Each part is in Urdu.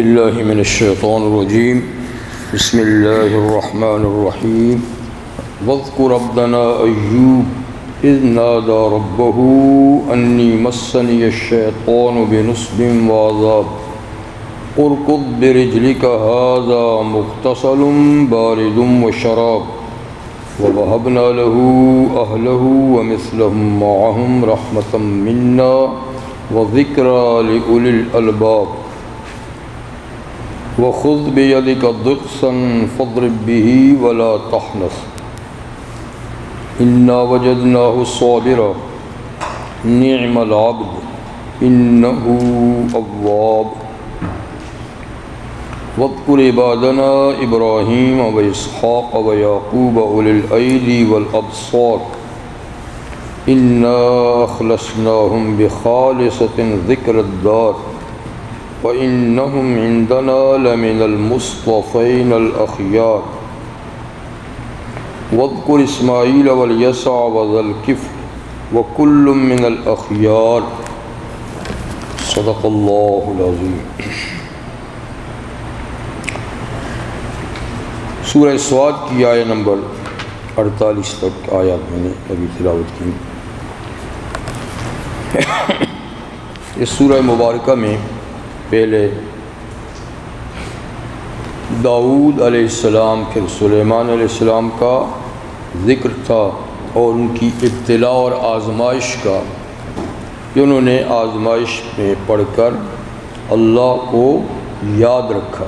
بالله من الشيطان الرجيم بسم الله الرحمن الرحيم واذكر عبدنا أيوب إذ نادى ربه أني مسني الشيطان بنصب وعذاب اركض برجلك هذا مغتسل بارد وشراب ووهبنا له أهله ومثلهم معهم رحمة منا وذكرى لأولي الألباب وخذ بيدك ضغثا فاضرب به ولا تحنث إنا وجدناه صابرا نعم العبد إنه أواب واذكر عبادنا إبراهيم وإسحاق ويعقوب أولي الأيدي والأبصار إنا أخلصناهم بخالصة ذكر الدار وَإِنَّهُمْ عِنْدَنَا لَمِنَ الْمُصْطَفَيْنَ الْأَخْيَارِ وَاذْكُرْ إِسْمَاعِيلَ وَالْيَسَعَ وَذَا الْكِفْلِ وَكُلٌّ مِّنَ الْأَخْيَارِ صدق اللہ العظیم۔ سورہ صاد کی آیت نمبر 48 تک آیات میں نے ابھی تلاوت کی۔ اس سورہ مبارکہ میں پہلے داؤد علیہ السلام پھر سلیمان علیہ السلام کا ذکر تھا اور ان کی ابتلا اور آزمائش کا کہ انہوں نے آزمائش میں پڑھ کر اللہ کو یاد رکھا۔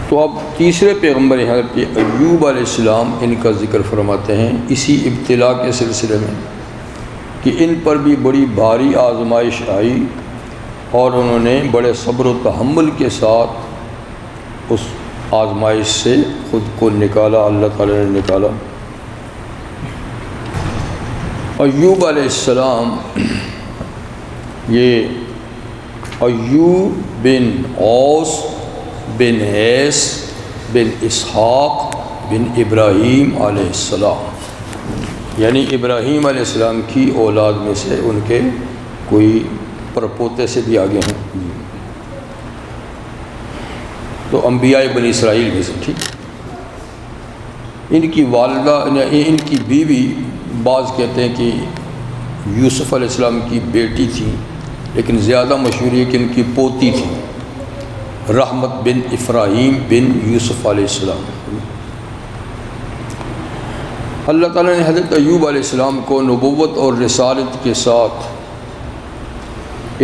تو اب تیسرے پیغمبر حضرت ایوب علیہ السلام ان کا ذکر فرماتے ہیں اسی ابتلا کے سلسلے میں کہ ان پر بھی بڑی بھاری آزمائش آئی اور انہوں نے بڑے صبر و تحمل کے ساتھ اس آزمائش سے خود کو نکالا، اللہ تعالی نے نکالا۔ ایوب علیہ السلام، یہ ایوب بن اوس بن حیس بن اسحاق بن ابراہیم علیہ السلام، یعنی ابراہیم علیہ السلام کی اولاد میں سے ان کے کوئی پرپوتے سے بھی آگے ہیں، تو انبیاء بنی اسرائیل میں سے، ٹھیک۔ ان کی والدہ، ان کی بیوی بعض کہتے ہیں کہ یوسف علیہ السلام کی بیٹی تھی، لیکن زیادہ مشہور ہے کہ ان کی پوتی تھی، رحمت بن ابراہیم بن یوسف علیہ السلام۔ اللہ تعالیٰ نے حضرت ایوب علیہ السلام کو نبوت اور رسالت کے ساتھ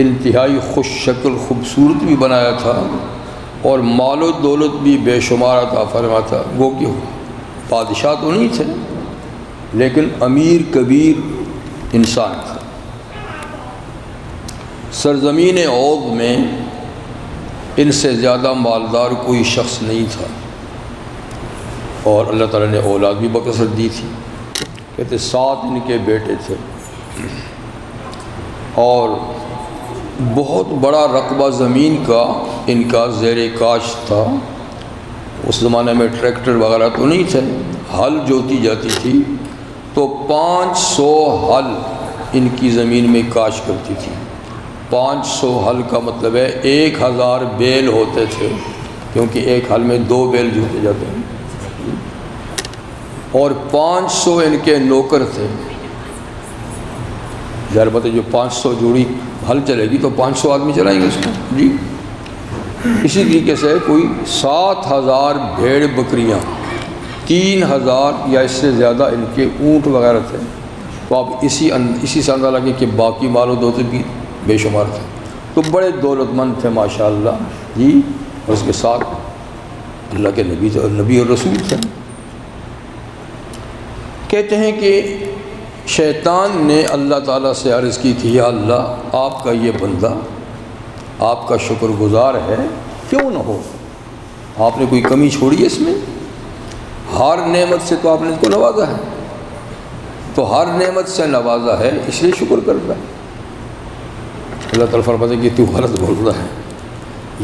انتہائی خوش شکل خوبصورت بھی بنایا تھا اور مال و دولت بھی بے شمار عطا فرمایا تھا۔ وہ کہ بادشاہ تو نہیں تھے لیکن امیر کبیر انسان تھا۔ سرزمین عود میں ان سے زیادہ مالدار کوئی شخص نہیں تھا اور اللہ تعالیٰ نے اولاد بھی بکثرت دی تھی۔ کہتے 7 ان کے بیٹے تھے اور بہت بڑا رقبہ زمین کا ان کا زیر کاشت تھا۔ اس زمانے میں ٹریکٹر وغیرہ تو نہیں تھے، ہل جوتی جاتی تھی، تو 500 ہل ان کی زمین میں کاشت کرتی تھی۔ 500 ہل کا مطلب ہے 1000 بیل ہوتے تھے، کیونکہ ایک ہل میں 2 بیل جوتے جاتے ہیں، اور 500 ان کے نوکر تھے۔ ظاہر بات ہے جو 500 جوڑی ہل چلے گی تو 500 آدمی چلائیں گے اس کو، جی۔ اسی طریقے سے کوئی 7000 بھیڑ بکریاں، 3000 یا اس سے زیادہ ان کے اونٹ وغیرہ تھے۔ تو آپ اسی سے اندازہ لگے کہ باقی مال و دولت بھی بے شمار تھے۔ تو بڑے دولت مند تھے ماشاءاللہ، جی۔ اور اس کے ساتھ اللہ کے نبی اور رسول تھے۔ کہتے ہیں کہ شیطان نے اللہ تعالیٰ سے عرض کی کہ یا اللہ، آپ کا یہ بندہ آپ کا شکر گزار ہے، کیوں نہ ہو؟ آپ نے کوئی کمی چھوڑی ہے اس میں؟ ہر نعمت سے تو آپ نے اس کو نوازا ہے، تو ہر نعمت سے نوازا ہے اس لیے شکر کرتا ہے۔ اللہ تعالیٰ فرماتا ہے کہ تو غلط بول رہا ہے،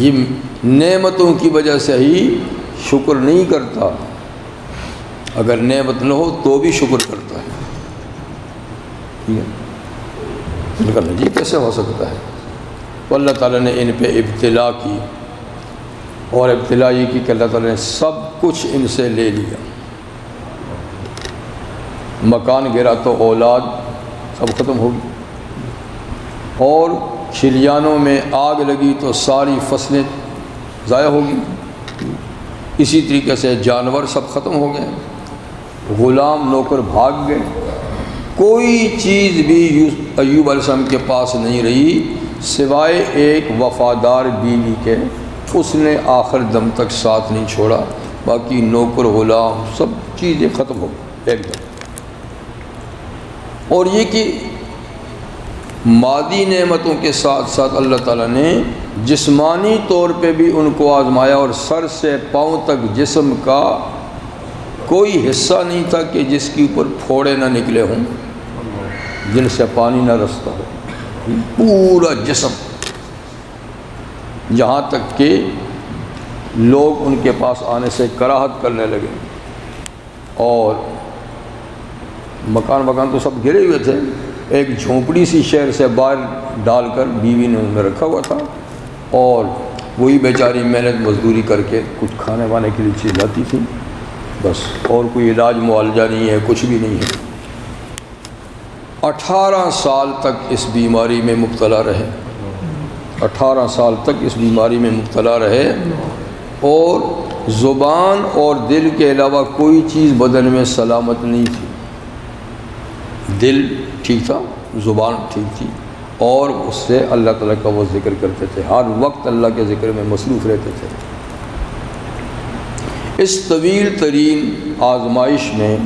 یہ نعمتوں کی وجہ سے ہی شکر نہیں کرتا، اگر نعمت نہ ہو تو بھی شکر کرتا ہے۔ ٹھیک ہے، جی کیسے ہو سکتا ہے؟ تو اللہ تعالیٰ نے ان پہ ابتلا کی، اور ابتلا یہ کی کہ اللہ تعالیٰ نے سب کچھ ان سے لے لیا۔ مکان گرا تو اولاد سب ختم ہو گئی، اور کھلیانوں میں آگ لگی تو ساری فصلیں ضائع ہو گئی، اسی طریقے سے جانور سب ختم ہو گئے، غلام نوکر بھاگ گئے، کوئی چیز بھی ایوب علیہ السلام کے پاس نہیں رہی سوائے ایک وفادار بیوی کے، اس نے آخر دم تک ساتھ نہیں چھوڑا، باقی نوکر غلام سب چیزیں ختم ہو گئی ایک دم۔ اور یہ کہ مادی نعمتوں کے ساتھ ساتھ اللہ تعالیٰ نے جسمانی طور پہ بھی ان کو آزمایا، اور سر سے پاؤں تک جسم کا کوئی حصہ نہیں تھا کہ جس کے اوپر پھوڑے نہ نکلے ہوں، جن سے پانی نہ رستا ہو، پورا جسم، یہاں تک کہ لوگ ان کے پاس آنے سے کراہت کرنے لگے، اور مکان تو سب گرے ہوئے تھے، ایک جھونپڑی سی شہر سے باہر ڈال کر بیوی نے انہیں رکھا ہوا تھا، اور وہی بیچاری محنت مزدوری کر کے کچھ کھانے وانے کے لیے چیز لاتی تھی، بس، اور کوئی علاج معالجہ نہیں ہے، کچھ بھی نہیں ہے۔ 18 سال تک اس بیماری میں مبتلا رہے، 18 سال تک اس بیماری میں مبتلا رہے، اور زبان اور دل کے علاوہ کوئی چیز بدن میں سلامت نہیں تھی۔ دل ٹھیک تھا، زبان ٹھیک تھی، اور اس سے اللہ تعالیٰ کا وہ ذکر کرتے تھے، ہر وقت اللہ کے ذکر میں مصروف رہتے تھے۔ اس طویل ترین آزمائش میں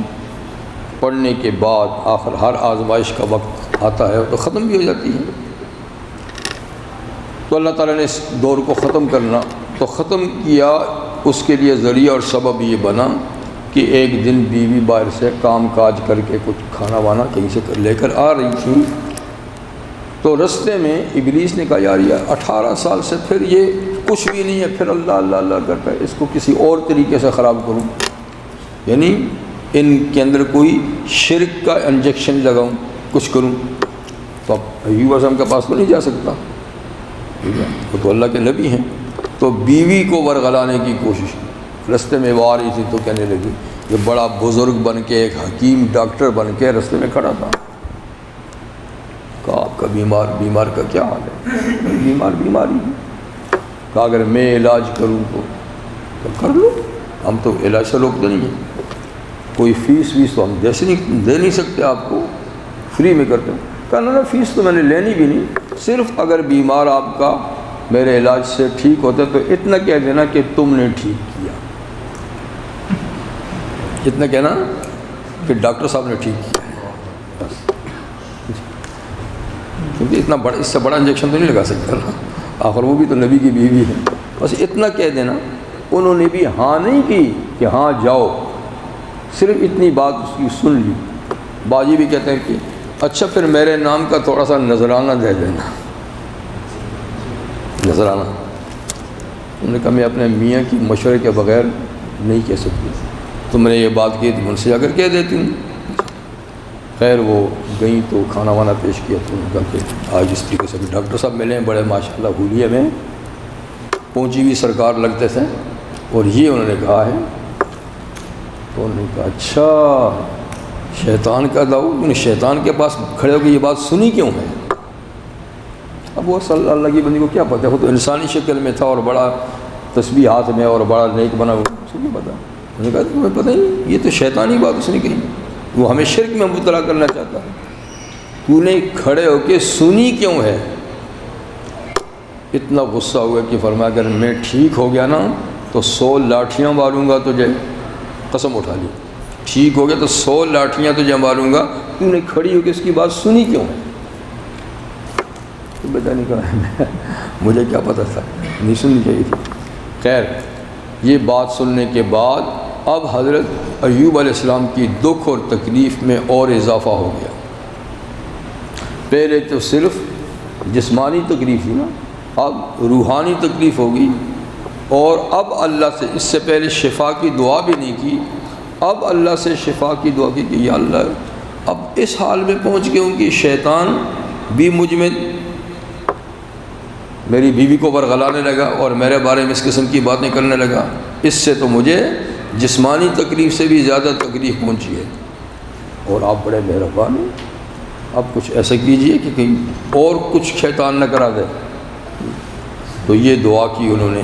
پڑھنے کے بعد آخر ہر آزمائش کا وقت آتا ہے تو ختم بھی ہو جاتی ہے، تو اللہ تعالیٰ نے اس دور کو ختم کرنا تو ختم کیا، اس کے لیے ذریعہ اور سبب یہ بنا کہ ایک دن بیوی باہر سے کام کاج کر کے کچھ کھانا وانا کہیں سے لے کر آ رہی تھی، تو رستے میں ابلیس نے کہا یار 18 سال سے پھر یہ کچھ بھی نہیں ہے، پھر اللہ اللہ اللہ کرتا ہے، اس کو کسی اور طریقے سے خراب کروں، یعنی ان کے اندر کوئی شرک کا انجیکشن لگاؤں، کچھ کروں، تو اب ایوب علیہ السلام کے پاس تو نہیں جا سکتا، وہ تو اللہ کے نبی ہیں، تو بیوی کو ورغلانے کی کوشش کی۔ رستے میں وہ آ رہی تھی تو کہنے لگی، یہ بڑا بزرگ بن کے ایک حکیم ڈاکٹر بن کے رستے میں کھڑا تھا، کہا آپ کا بیمار کا کیا حال ہے؟ بیماری ہے، کہا اگر میں علاج کروں تو کر لو، ہم تو علاج سے روکتے نہیں ہیں، کوئی فیس تو ہم دے نہیں سکتے آپ کو، فری میں کرتے ہیں، کہا نا فیس تو میں نے لینی بھی نہیں، صرف اگر بیمار آپ کا میرے علاج سے ٹھیک ہوتا تو اتنا کہہ دینا کہ تم نے ٹھیک کیا، اتنا کہنا کہ ڈاکٹر صاحب نے ٹھیک کیا، بس، کیونکہ اتنا بڑا، اس سے بڑا انجیکشن تو نہیں لگا سکتا نا، آخر وہ بھی تو نبی کی بیوی ہے، بس اتنا کہہ دینا۔ انہوں نے بھی ہاں نہیں کی کہ ہاں جاؤ، صرف اتنی بات اس کی سن لی۔ باجی بھی کہتے ہیں کہ اچھا پھر میرے نام کا تھوڑا سا نذرانہ دے دینا، نذرانہ۔ انہوں نے کہا میں اپنے میاں کی مشورے کے بغیر نہیں کہہ سکتی، تم نے یہ بات کی تو ان سے جا کر کہہ دیتی ہوں۔ خیر وہ گئیں تو کھانا وانا پیش کیا، تو انہوں نے کہا کہ آج اس طریقے سے ڈاکٹر صاحب ملے ہیں، بڑے ماشاءاللہ حلیے میں پہنچی ہوئی سرکار لگتے تھے، اور یہ انہوں نے کہا ہے، تو انہوں نے کہا اچھا شیطان کا داؤ، انہوں نے شیطان کے پاس کھڑے ہو کے یہ بات سنی کیوں ہے؟ اب وہ صلی اللہ کی بندی کو کیا پتہ ہے، وہ تو انسانی شکل میں تھا اور بڑا تسبیح ہاتھ میں اور بڑا نیک بنا ہوا، اس کو کیا پتہ؟ انہوں نے کہا تمہیں پتہ ہی نہیں، یہ تو شیطانی بات اس نے کہی، وہ ہمیں شرک میں مبتلا کرنا چاہتا ہے، تو نے کھڑے ہو کے سنی کیوں ہے؟ اتنا غصہ ہوا کہ فرمایا اگر میں ٹھیک ہو گیا نا تو 100 لاٹھیاں ماروں گا تجھے، قسم اٹھا لی، ٹھیک ہو گیا تو 100 لاٹھیاں تجھے ماروں گا، تو نے کھڑی ہو کے اس کی بات سنی کیوں ہے؟ تو بیٹا نے کہا مجھے کیا پتہ تھا، نہیں سننی چاہیے تھی۔ خیر یہ بات سننے کے بعد اب حضرت ایوب علیہ السلام کی دکھ اور تکلیف میں اور اضافہ ہو گیا۔ پہلے تو صرف جسمانی تکلیف تھی نا، اب روحانی تکلیف ہوگی، اور اب اللہ سے، اس سے پہلے شفا کی دعا بھی نہیں کی، اب اللہ سے شفا کی دعا کی کہ یا اللہ اب اس حال میں پہنچ گیا ہوں کہ شیطان بھی مجھ میں میری بیوی کو ورغلانے لگا اور میرے بارے میں اس قسم کی باتیں کرنے لگا، اس سے تو مجھے جسمانی تکلیف سے بھی زیادہ تکلیف پہنچی ہے، اور آپ بڑے مہربان ہیں، آپ کچھ ایسا کیجئے کہ کہیں اور کچھ شیطان نہ کرا دے۔ تو یہ دعا کی انہوں نے،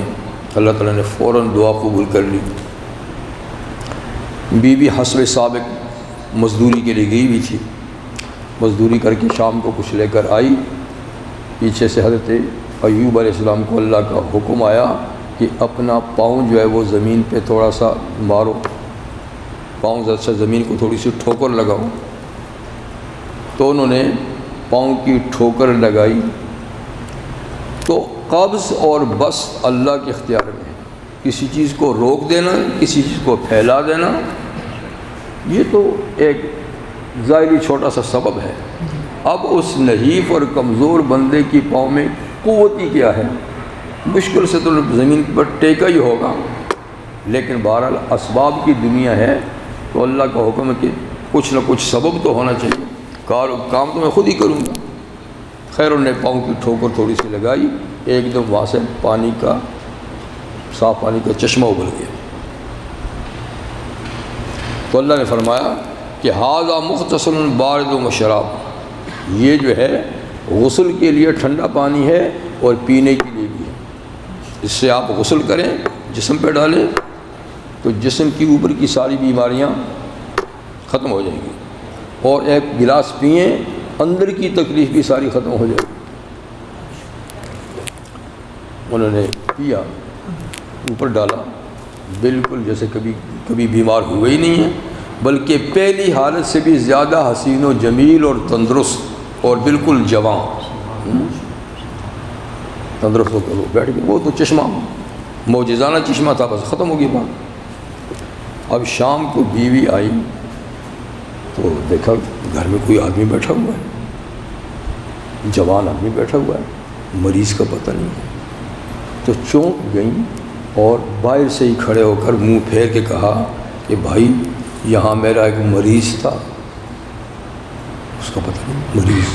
اللہ تعالیٰ نے فوراً دعا قبول کر لی۔ بیوی حسب سابق مزدوری کے لیے گئی ہوئی تھی، مزدوری کر کے شام کو کچھ لے کر آئی، پیچھے سے حضرت ایوب علیہ السلام کو اللہ کا حکم آیا کہ اپنا پاؤں جو ہے وہ زمین پہ تھوڑا سا مارو، پاؤں سے زمین کو تھوڑی سی ٹھوکر لگاؤ۔ تو انہوں نے پاؤں کی ٹھوکر لگائی۔ تو قبض اور بسط اللہ کے اختیار میں ہے، کسی چیز کو روک دینا، کسی چیز کو پھیلا دینا، یہ تو ایک ظاہری چھوٹا سا سبب ہے۔ اب اس نحیف اور کمزور بندے کی پاؤں میں قوت ہی کیا ہے؟ مشکل سے تو زمین پر ٹیکا ہی ہوگا، لیکن بہرحال اسباب کی دنیا ہے، تو اللہ کا حکم ہے کہ کچھ نہ کچھ سبب تو ہونا چاہیے، کام تو میں خود ہی کروں گا۔ خیر انہوں نے پاؤں کی ٹھوکر تھوڑی سی لگائی، ایک دم وہاں سے پانی کا، صاف پانی کا چشمہ ابل گیا۔ تو اللہ نے فرمایا کہ ھذا مغتسل بارد و شراب، یہ جو ہے غسل کے لیے ٹھنڈا پانی ہے اور پینے کے لیے بھی ہے، اس سے آپ غسل کریں، جسم پہ ڈالیں تو جسم کے اوپر کی ساری بیماریاں ختم ہو جائیں گی، اور ایک گلاس پئیں، اندر کی تکلیف بھی ساری ختم ہو جائے گی۔ انہوں نے پیا، اوپر ڈالا، بالکل جیسے کبھی بیمار ہوئے ہی نہیں ہیں، بلکہ پہلی حالت سے بھی زیادہ حسین و جمیل اور تندرست اور بالکل جوان، تندرست ہو کر وہ بیٹھ گئے۔ وہ تو چشمہ معجزانہ چشمہ تھا، بس ختم ہو گئی بات۔ اب شام کو بیوی آئی تو دیکھا گھر میں کوئی آدمی بیٹھا ہوا ہے، جوان آدمی بیٹھا ہوا ہے، مریض کا پتہ نہیں ہے۔ تو چونک گئیں اور باہر سے ہی کھڑے ہو کر منہ پھیر کے کہا کہ بھائی یہاں میرا ایک مریض تھا، اس کا پتہ نہیں مریض۔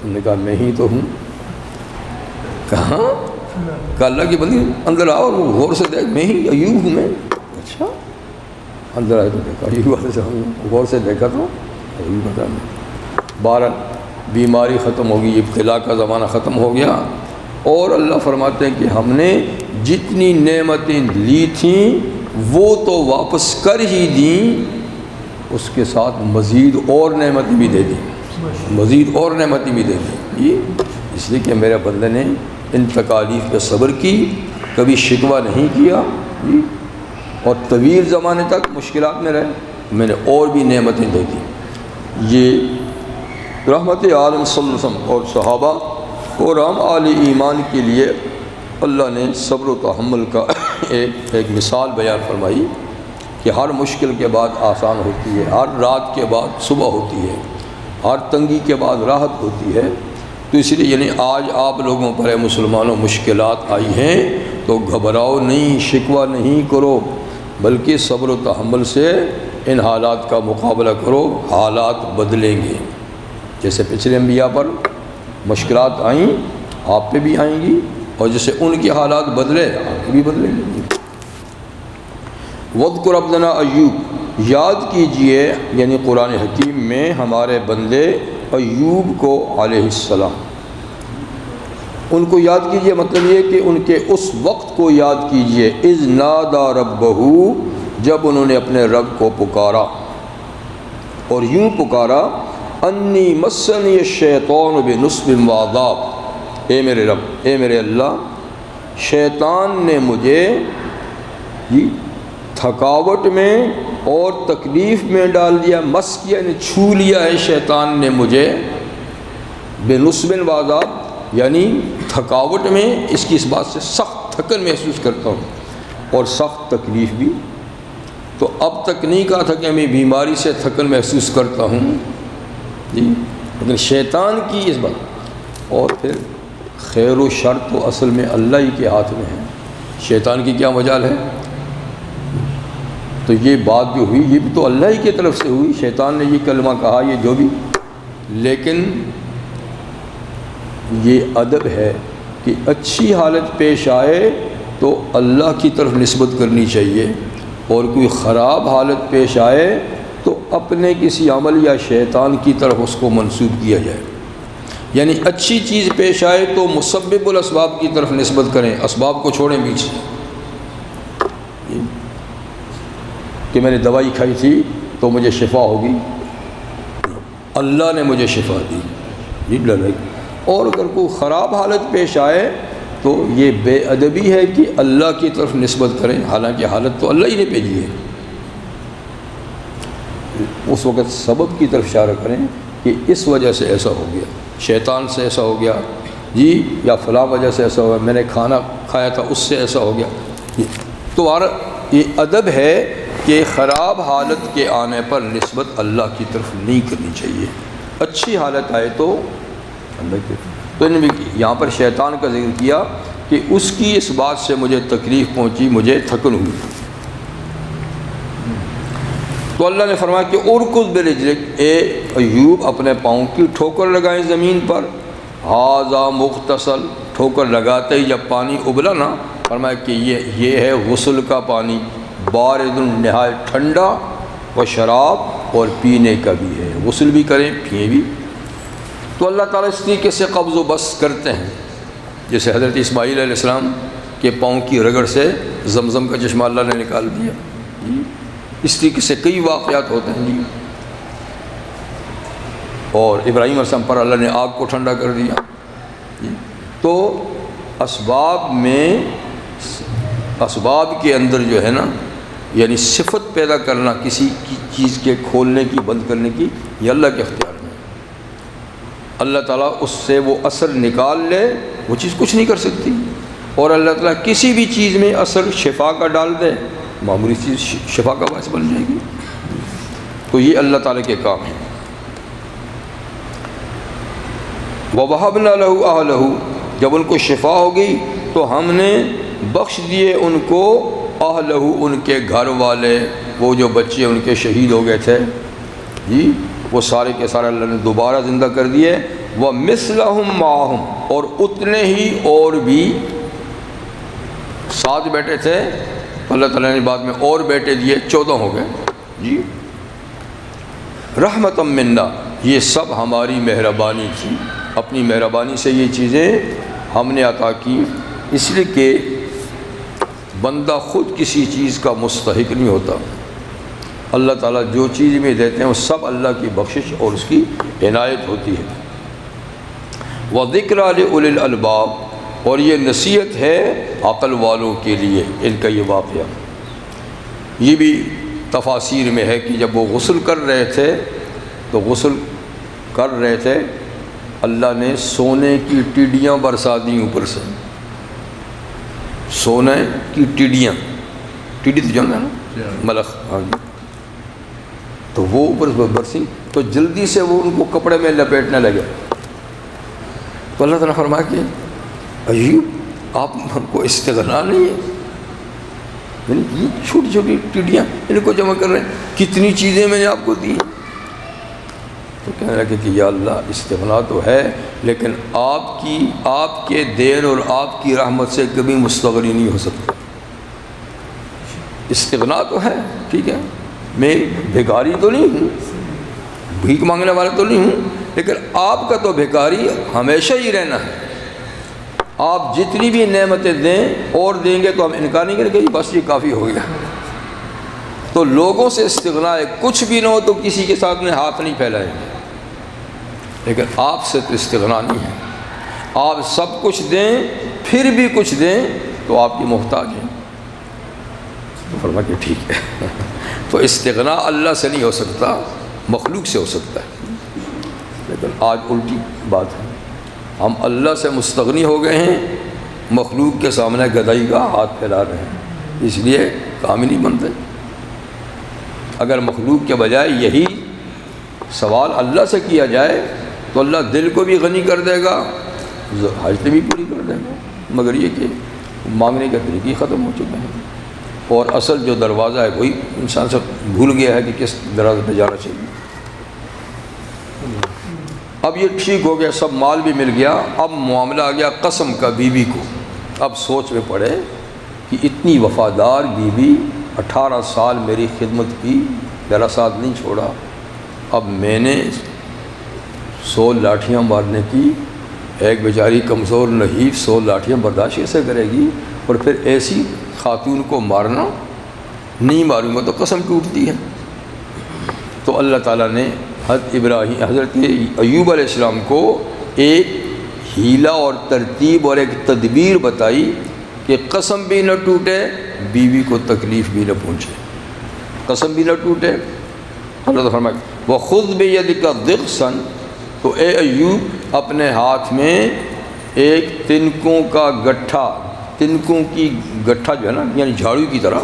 انہوں نے کہا میں ہی تو ہوں۔ کہاں؟ کہا اللہ کی بندی اندر آؤ، غور سے دیکھ، میں ہی ایوب ہوں۔ میں اچھا، اندر آئے تو دیکھا ایوب علیہ السلام، غور سے دیکھا تو ایوب علیہ السلام۔ بہرحال بیماری ختم ہو گئی، ابتلا کا زمانہ ختم ہو گیا، اور اللہ فرماتے ہیں کہ ہم نے جتنی نعمتیں لی تھیں وہ تو واپس کر ہی دیں، اس کے ساتھ مزید اور نعمتیں بھی دے دیں، مزید اور نعمتیں بھی دے دیں۔ یہ اس لیے کہ میرے بندے نے ان تکالیف پہ صبر کی، کبھی شکوہ نہیں کیا، اور طویل زمانے تک مشکلات میں رہے، میں نے اور بھی نعمتیں دے دی۔ یہ رحمت عالم صلی اللہ علیہ وسلم اور صحابہ اور عام اہل ایمان کے لیے اللہ نے صبر و تحمل کا ایک مثال بیان فرمائی کہ ہر مشکل کے بعد آسان ہوتی ہے، ہر رات کے بعد صبح ہوتی ہے، ہر تنگی کے بعد راحت ہوتی ہے۔ تو اس لیے یعنی آج آپ لوگوں پر مسلمانوں مشکلات آئی ہیں تو گھبراؤ نہیں، شکوہ نہیں کرو، بلکہ صبر و تحمل سے ان حالات کا مقابلہ کرو، حالات بدلیں گے۔ جیسے پچھلے انبیاء پر مشکلات آئیں، آپ پہ بھی آئیں گی، اور جیسے ان کے حالات بدلے آپ کے بھی بدلیں گے۔ وَاذْكُرْ عَبْدَنَا ایوب، یاد کیجئے یعنی قرآن حکیم میں ہمارے بندے ایوب کو علیہ السلام، ان کو یاد کیجئے، مطلب یہ کہ ان کے اس وقت کو یاد کیجئے، اذ نادا ربہ، جب انہوں نے اپنے رب کو پکارا، اور یوں پکارا، انی مسنی الشیطان بنصب وعذاب، اے میرے رب، اے میرے اللہ، شیطان نے مجھے تھکاوٹ میں اور تکلیف میں ڈال دیا، مس کیا یعنی چھو لیا ہے شیطان نے مجھے، بنصب وعذاب یعنی تھکاوٹ میں، اس بات سے سخت تھکن محسوس کرتا ہوں اور سخت تکلیف بھی۔ تو اب تک نہیں کہا تھا کہ میں بیماری سے تھکن محسوس کرتا ہوں، لیکن شیطان کی اس بات، اور پھر خیر و شر تو اصل میں اللہ ہی کے ہاتھ میں ہے، شیطان کی کیا مجال ہے؟ تو یہ بات جو ہوئی یہ بھی تو اللہ ہی کی طرف سے ہوئی، شیطان نے یہ کلمہ کہا، یہ جو بھی، لیکن یہ ادب ہے کہ اچھی حالت پیش آئے تو اللہ کی طرف نسبت کرنی چاہیے، اور کوئی خراب حالت پیش آئے تو اپنے کسی عمل یا شیطان کی طرف اس کو منسوب کیا جائے۔ یعنی اچھی چیز پیش آئے تو مسبب الاسباب کی طرف نسبت کریں، اسباب کو چھوڑیں پیچھے، کہ میں نے دوائی کھائی تھی تو مجھے شفا ہوگی، اللہ نے مجھے شفا دی، اور اگر کوئی خراب حالت پیش آئے تو یہ بے ادبی ہے کہ اللہ کی طرف نسبت کریں، حالانکہ حالت تو اللہ ہی نے بھیجی ہے۔ اس وقت سبب کی طرف اشارہ کریں کہ اس وجہ سے ایسا ہو گیا، شیطان سے ایسا ہو گیا جی، یا فلاں وجہ سے ایسا ہوا، میں نے کھانا کھایا تھا اس سے ایسا ہو گیا۔ تو یہ ادب ہے کہ خراب حالت کے آنے پر نسبت اللہ کی طرف نہیں کرنی چاہیے، اچھی حالت آئے تو اللہ کی طرف۔ تو انہوں نے یہاں پر شیطان کا ذکر کیا کہ اس کی اس بات سے مجھے تکلیف پہنچی، مجھے تھکن ہوئی، تو اللہ نے فرمایا کہ ارکض برجلک، اے ایوب اپنے پاؤں کی ٹھوکر لگائیں زمین پر، ھذا مغتسل، ٹھوکر لگاتے ہی جب پانی ابلا نا، فرمایا کہ یہ ہے غسل کا پانی، بارد نہایت ٹھنڈا، و شراب، اور پینے کا بھی ہے، غسل بھی کریں پئیں بھی۔ تو اللہ تعالیٰ اس طریقے سے قبض و بس کرتے ہیں، جیسے حضرت اسماعیل علیہ السلام کے پاؤں کی رگڑ سے زمزم کا چشمہ اللہ نے نکال دیا جی، اس طریقے سے کئی واقعات ہوتے ہیں جی، اور ابراہیم علیہ السلام پر اللہ نے آگ کو ٹھنڈا کر دیا جی۔ تو اسباب کے اندر جو ہے نا، یعنی صفت پیدا کرنا کسی کی چیز کے کھولنے کی بند کرنے کی، یہ اللہ کے اختیار میں ہے۔ اللہ تعالیٰ اس سے وہ اثر نکال لے، وہ چیز کچھ نہیں کر سکتی، اور اللہ تعالیٰ کسی بھی چیز میں اثر شفا کا ڈال دے، معمولی چیز شفا کا باعث بن جائے گی۔ تو یہ اللہ تعالیٰ کے کام ہیں۔ وَوَهَبْنَا لَهُ أَهْلَهُ، جب ان کو شفا ہو گئی تو ہم نے بخش دیے ان کو، اہلہ، ان کے گھر والے، وہ جو بچے ان کے شہید ہو گئے تھے جی، وہ سارے کے سارے اللہ نے دوبارہ زندہ کر دیے، وَمِثْلَهُمْ مَعَهُمْ، اور اتنے ہی اور بھی ساتھ بیٹے تھے، اللہ تعالیٰ نے بعد میں اور بیٹے دیے، 14 ہو گئے جی۔ رحمتم منا، یہ سب ہماری مہربانی تھی، اپنی مہربانی سے یہ چیزیں ہم نے عطا کی، اس لیے کہ بندہ خود کسی چیز کا مستحق نہیں ہوتا، اللہ تعالیٰ جو چیز میں دیتے ہیں وہ سب اللہ کی بخشش اور اس کی عنایت ہوتی ہے۔ وَذِكْرَىٰ لِأُولِي الْأَلْبَابِ، اور یہ نصیحت ہے عقل والوں کے لیے، ان کا یہ واقعہ یہ بھی تفاسیر میں ہے کہ جب وہ غسل کر رہے تھے تو غسل کر رہے تھے، اللہ نے سونے کی ٹڈیاں برسا دیں اوپر سے، سونے کی ٹڈیاں، ٹڈی تو جانتے ہیں نا، ملخ، ہاں جی، تو وہ اوپر برسی تو جلدی سے وہ ان کو کپڑے میں لپیٹنے لگے، تو اللہ تعالیٰ فرمایا کہ عجیب، آپ کو استغنا نہیں ہے، یعنی یہ چھوٹی چھوٹی ٹڈیاں ان کو جمع کر رہے ہیں، کتنی چیزیں میں نے آپ کو دی، تو کہنے لگے کہ یا اللہ استغنا تو ہے، لیکن آپ کے دین اور آپ کی رحمت سے کبھی مستغنی نہیں ہو سکتا۔ استغنا تو ہے، ٹھیک ہے، میں بھکاری تو نہیں ہوں، بھیک مانگنے والا تو نہیں ہوں، لیکن آپ کا تو بھکاری ہمیشہ ہی رہنا ہے، آپ جتنی بھی نعمتیں دیں اور دیں گے تو ہم انکار نہیں کریں گے، بس یہ کافی ہو گیا۔ تو لوگوں سے استغنا ہے، کچھ بھی نہ ہو تو کسی کے ساتھ میں ہاتھ نہیں پھیلائیں گے، لیکن آپ سے تو استغنا نہیں ہے، آپ سب کچھ دیں پھر بھی کچھ دیں تو آپ کی محتاج ہیں، تو فرمایا کہ ٹھیک ہے۔ تو استغنا اللہ سے نہیں ہو سکتا، مخلوق سے ہو سکتا ہے، لیکن آج الٹی بات ہے، ہم اللہ سے مستغنی ہو گئے ہیں، مخلوق کے سامنے گدائی کا ہاتھ پھیلا رہے ہیں، اس لیے کام ہی نہیں بنتے۔ اگر مخلوق کے بجائے یہی سوال اللہ سے کیا جائے تو اللہ دل کو بھی غنی کر دے گا، حاجتیں بھی پوری کر دے گا، مگر یہ کہ مانگنے کے طریقے ختم ہو چکے ہیں، اور اصل جو دروازہ ہے وہی انسان سے بھول گیا ہے کہ کس دروازے پہ جانا چاہیے۔ اب یہ ٹھیک ہو گیا، سب مال بھی مل گیا، اب معاملہ آ گیا قسم کا بیوی کو۔ اب سوچ میں پڑے کہ اتنی وفادار بیوی 18 سال میری خدمت کی، میرا ساتھ نہیں چھوڑا، اب میں نے 100 لاٹھیاں مارنے کی، ایک بیچاری کمزور نحیف 100 لاٹھیاں برداشت کیسے کرے گی؟ اور پھر ایسی خاتون کو مارنا، نہیں ماروں گا تو قسم ٹوٹتی ہے۔ تو اللہ تعالیٰ نے حضرت ایوب علیہ السلام کو ایک ہیلا اور ترتیب اور ایک تدبیر بتائی کہ قسم بھی نہ ٹوٹے، بیوی کو تکلیف بھی نہ پہنچے، قسم بھی نہ ٹوٹے۔ اللہ تعالیٰ فرمائے وَخُذْ بِيَدِكَ ضِغْثًا، تو اے ایوب اپنے ہاتھ میں ایک تنکوں کا گٹھا، تنکوں کی گٹھا جو ہے نا، یعنی جھاڑو کی طرح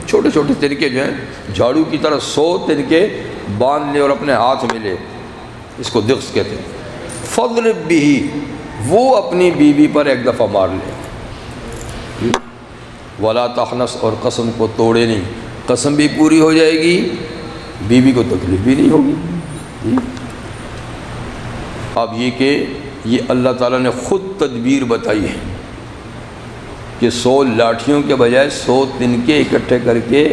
چھوٹے چھوٹے تنکے جو ہیں، جھاڑو کی طرح 100 تنکے باندھ لے اور اپنے ہاتھ میں لے، اس کو دغس کہتے ہیں۔ فَاضْرِب بِهِ، وہ اپنی بیوی پر ایک دفعہ مار لے، وَلَا تَحْنَثْ، اور قسم کو توڑے نہیں، قسم بھی پوری ہو جائے گی، بیوی کو تکلیف بھی نہیں ہوگی۔ اب یہ کہ یہ اللہ تعالیٰ نے خود تدبیر بتائی ہے کہ 100 لاٹھیوں کے بجائے 100 تنکے اکٹھے کر کے